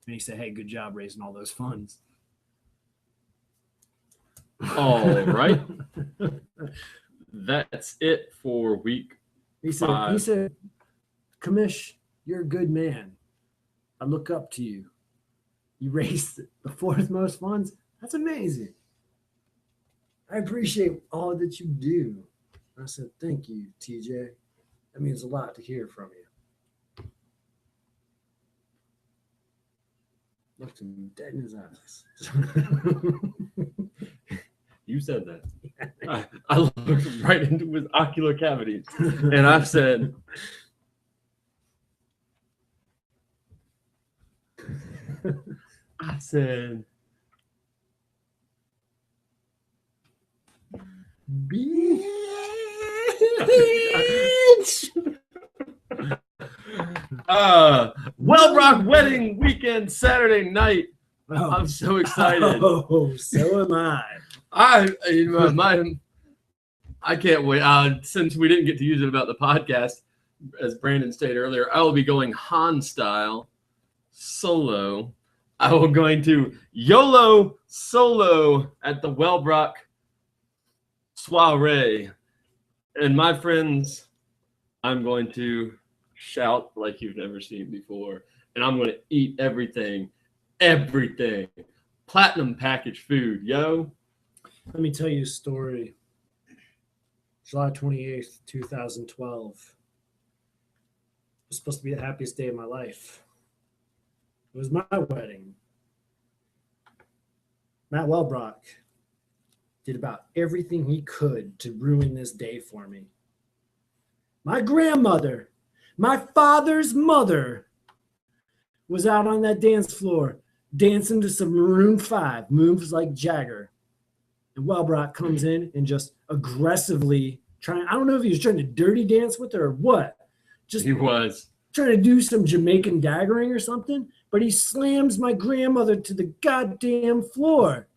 And he said, hey, good job raising all those funds. All right. That's it for week 5. He said, Commish, you're a good man. I look up to you. You raised the 4th most funds. That's amazing. I appreciate all that you do. I said, thank you, TJ. That means a lot to hear from you. Looked him dead in his eyes. You said that. I looked right into his ocular cavity, and I said, Bitch. Well Rock wedding weekend Saturday night. Oh. I'm so excited. Oh, so am I. I can't wait. Since we didn't get to use it about the podcast, as Brandon stated earlier, I will be going Han style solo. I will going to YOLO solo at the Wellbrock soiree. And my friends, I'm going to shout like you've never seen before. And I'm going to eat everything. Platinum packaged food, yo. Let me tell you a story. July 28th, 2012. It was supposed to be the happiest day of my life. It was my wedding. Matt Wellbrock did about everything he could to ruin this day for me. My grandmother, my father's mother, was out on that dance floor dancing to some Maroon 5, Moves Like Jagger. And Wellbrock comes in and just aggressively trying, I don't know if he was trying to dirty dance with her or what. Just He was. trying to do some Jamaican daggering or something, but he slams my grandmother to the goddamn floor.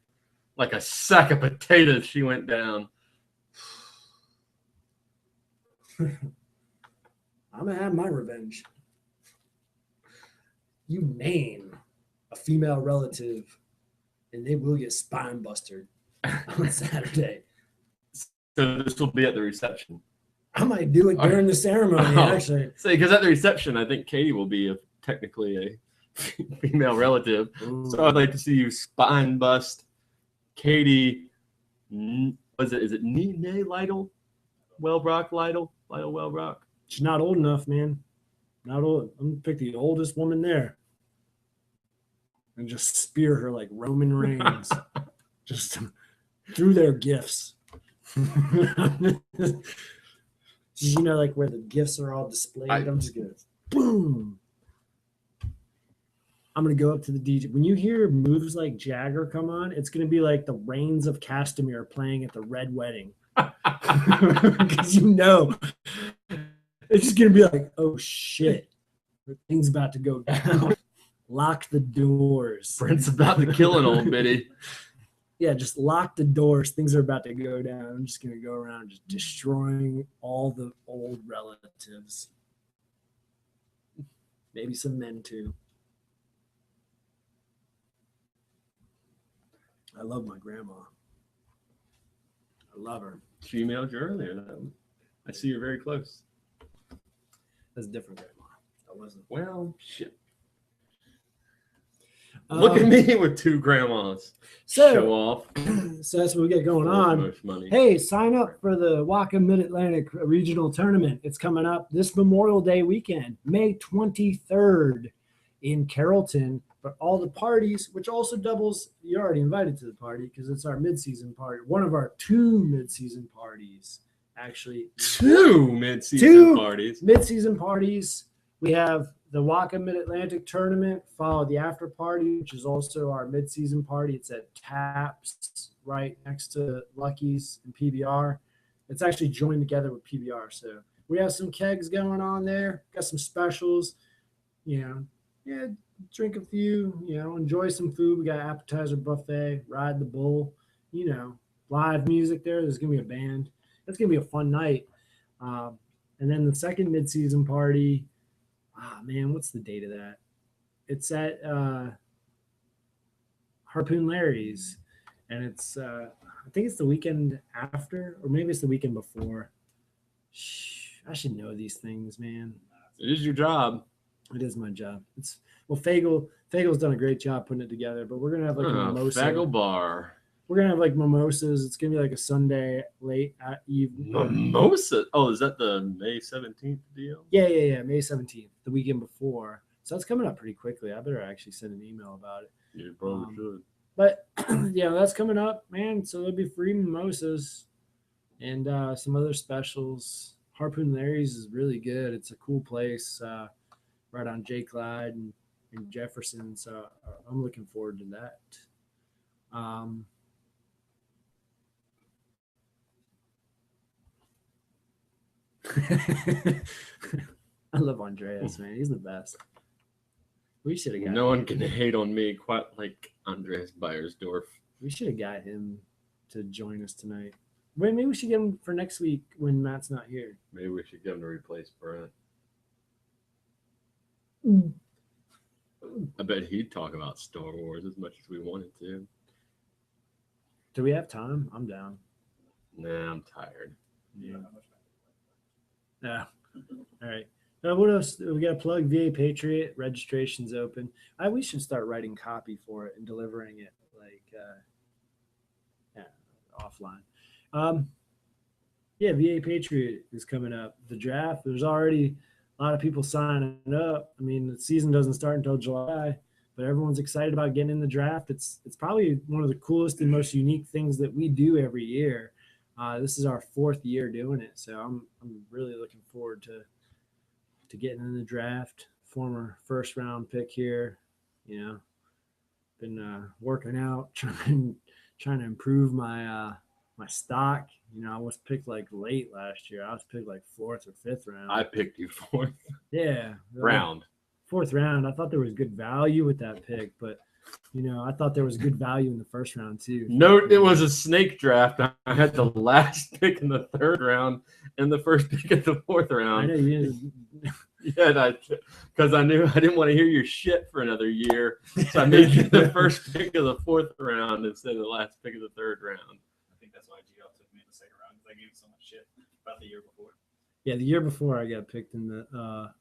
Like a sack of potatoes, she went down. I'm going to have my revenge. You name a female relative and they will get spine busted on Saturday. So this will be at the reception. I might do it during the ceremony, actually. Say, because at the reception, I think Katie will be technically a female relative. So I'd like to see you spine bust Katie. Is it Nene Lytle? Wellbrock Lytle? Lytle Wellbrock? She's not old enough, man. Not old. I'm going to pick the oldest woman there and just spear her like Roman Reigns. Just through their gifts. You know, like where the gifts are all displayed. I'm just gonna boom. I'm gonna go up to the DJ. When you hear Moves Like Jagger come on, it's gonna be like the Reigns of Castamere playing at the Red Wedding. Because you know, it's just gonna be like, oh shit, thing's about to go down. Lock the doors. Brent's about to kill an old biddy. Yeah, just lock the doors. Things are about to go down. I'm just going to go around just destroying all the old relatives. Maybe some men too. I love my grandma. I love her. She emailed you earlier. I see you're very close. That's a different grandma. I wasn't. Well, shit. Look at me with two grandmas. Show off. So that's what we get going on. Money. Hey, sign up for the Waka Mid-Atlantic Regional Tournament. It's coming up this Memorial Day weekend, May 23rd in Carrollton. But all the parties, which also doubles, you're already invited to the party because it's our mid-season party. One of our two mid-season parties, actually. Two mid-season parties. Mid-season parties. We have the Waka Mid-Atlantic Tournament, followed the after party, which is also our mid-season party. It's at Taps, right next to Lucky's and PBR. It's actually joined together with PBR. So we have some kegs going on there. Got some specials. Drink a few, enjoy some food. We got appetizer buffet, ride the bull, live music there. There's going to be a band. It's going to be a fun night. And then the second mid-season party, what's the date of that? It's at Harpoon Larry's, and it's I think it's the weekend after, or maybe it's the weekend before. I should know these things, man. It is your job. It is my job. Fagel's done a great job putting it together, but we're gonna have like a mimosa. Fagel bar. We're gonna have like mimosas. It's gonna be like a Sunday late evening. Mimosa. Oh, is that the May 17th deal? Yeah. May 17th, the weekend before. So that's coming up pretty quickly. I better actually send an email about it. You probably should. But yeah, that's coming up, man. So there'll be free mimosas and some other specials. Harpoon Larry's is really good. It's a cool place right on J. Clyde and Jefferson. So I'm looking forward to that. I love Andreas, man. He's the best. We should have got No one can hate on me quite like Andreas Beiersdorf. We should have got him to join us tonight. Wait, maybe we should get him for next week when Matt's not here. Maybe we should get him to replace Brent. I bet he'd talk about Star Wars as much as we wanted to. Do we have time? I'm down. Nah, I'm tired. Yeah. Yeah. All right. What else? We got to plug VA Patriot. Registration's open. We should start writing copy for it and delivering it offline. Yeah, VA Patriot is coming up. The draft. There's already a lot of people signing up. I mean, the season doesn't start until July, but everyone's excited about getting in the draft. It's probably one of the coolest and most unique things that we do every year. This is our 4th year doing it, so I'm really looking forward to getting in the draft. Former first round pick here, been working out, trying to improve my my stock. I was picked like late last year. I was picked like 4th or 5th round. I picked you 4th round. 4th round. I thought there was good value with that pick, but I thought there was good value in the 1st round too. Note it was a snake draft. I had the last pick in the 3rd round and the first pick of the 4th round. I know you. Yeah, because I knew I didn't want to hear your shit for another year, so I made you the first pick of the 4th round instead of the last pick of the 3rd round. I think that's why GL took me in the 2nd round because I gave him so much shit about the year before. Yeah, the year before I got picked in the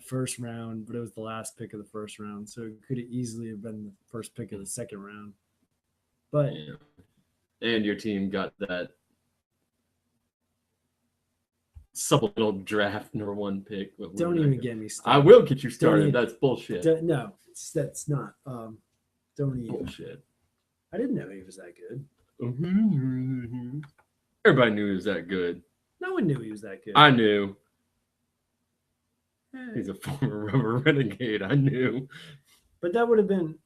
1st round, but it was the last pick of the 1st round, so it could have easily have been the first pick of the 2nd round. But yeah. And your team got that supplemental draft number 1 pick. Don't even get me started. I will get you started. That's bullshit. No, that's not. Don't even. Bullshit. I didn't know he was that good. Everybody knew he was that good. No one knew he was that good. I knew. He's a former Rubber Renegade. I knew. But that would have been.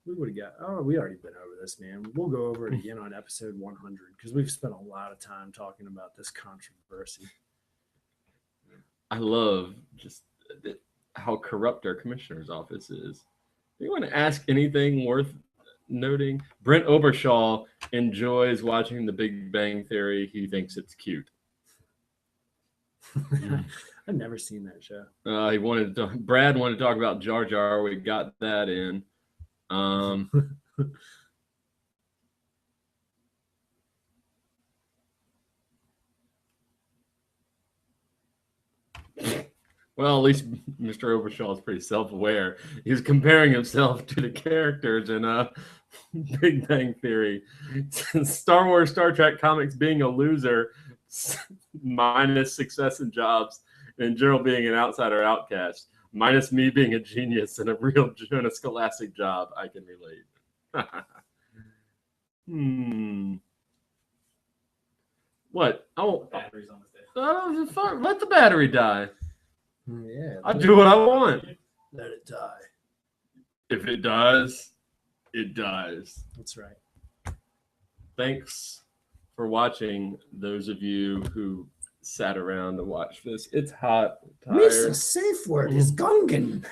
We would have got. Oh, we already been over this, man. We'll go over it again on episode 100 because we've spent a lot of time talking about this controversy. I love just how corrupt our commissioner's office is. You want to ask anything worth noting? Brent Obershaw enjoys watching The Big Bang Theory. He thinks it's cute. I've never seen that show. Brad wanted to talk about Jar Jar. We got that in. Well, at least Mr. Obershaw is pretty self-aware. He's comparing himself to the characters in Big Bang Theory. Star Wars, Star Trek comics being a loser, minus success in jobs, and in general being an outsider outcast, minus me being a genius and a real Jonah Scholastic job. I can relate. What? Oh, Batteries on this day. let the battery die. Yeah. I do what I want. Let it die. If it dies, it dies. That's right. Thanks for watching, those of you who sat around to watch this. It's hot. I'm tired. Mr. Safe word is Gungan.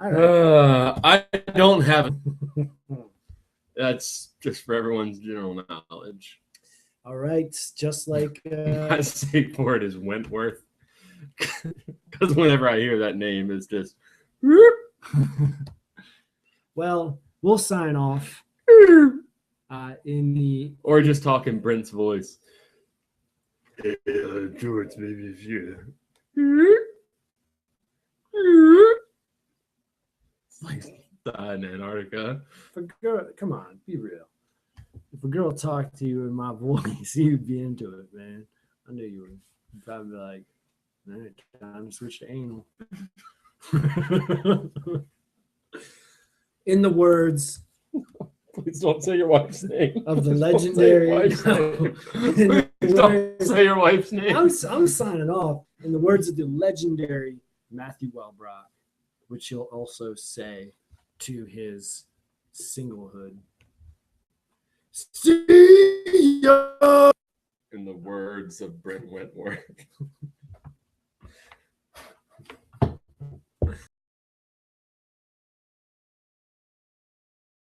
I don't have. That's just for everyone's general knowledge. All right, just like My safe word is Wentworth, because whenever I hear that name, it's just. Well, we'll sign off in the Or just talk in Brent's voice. Hey, George, maybe if you. It's like in Antarctica. if a girl. Come on, be real. If a girl talked to you in my voice, you'd be into it, man. I knew you would. You'd probably be like, All right, time to switch to anal. In the words Please don't say your wife's name. of the Please don't say legendary. your wife's name. In the Please don't words- say your wife's name. I'm signing off. In the words of the legendary Matthew Welbrock, which he'll also say to his singlehood. See ya. In the words of Brent Wentworth.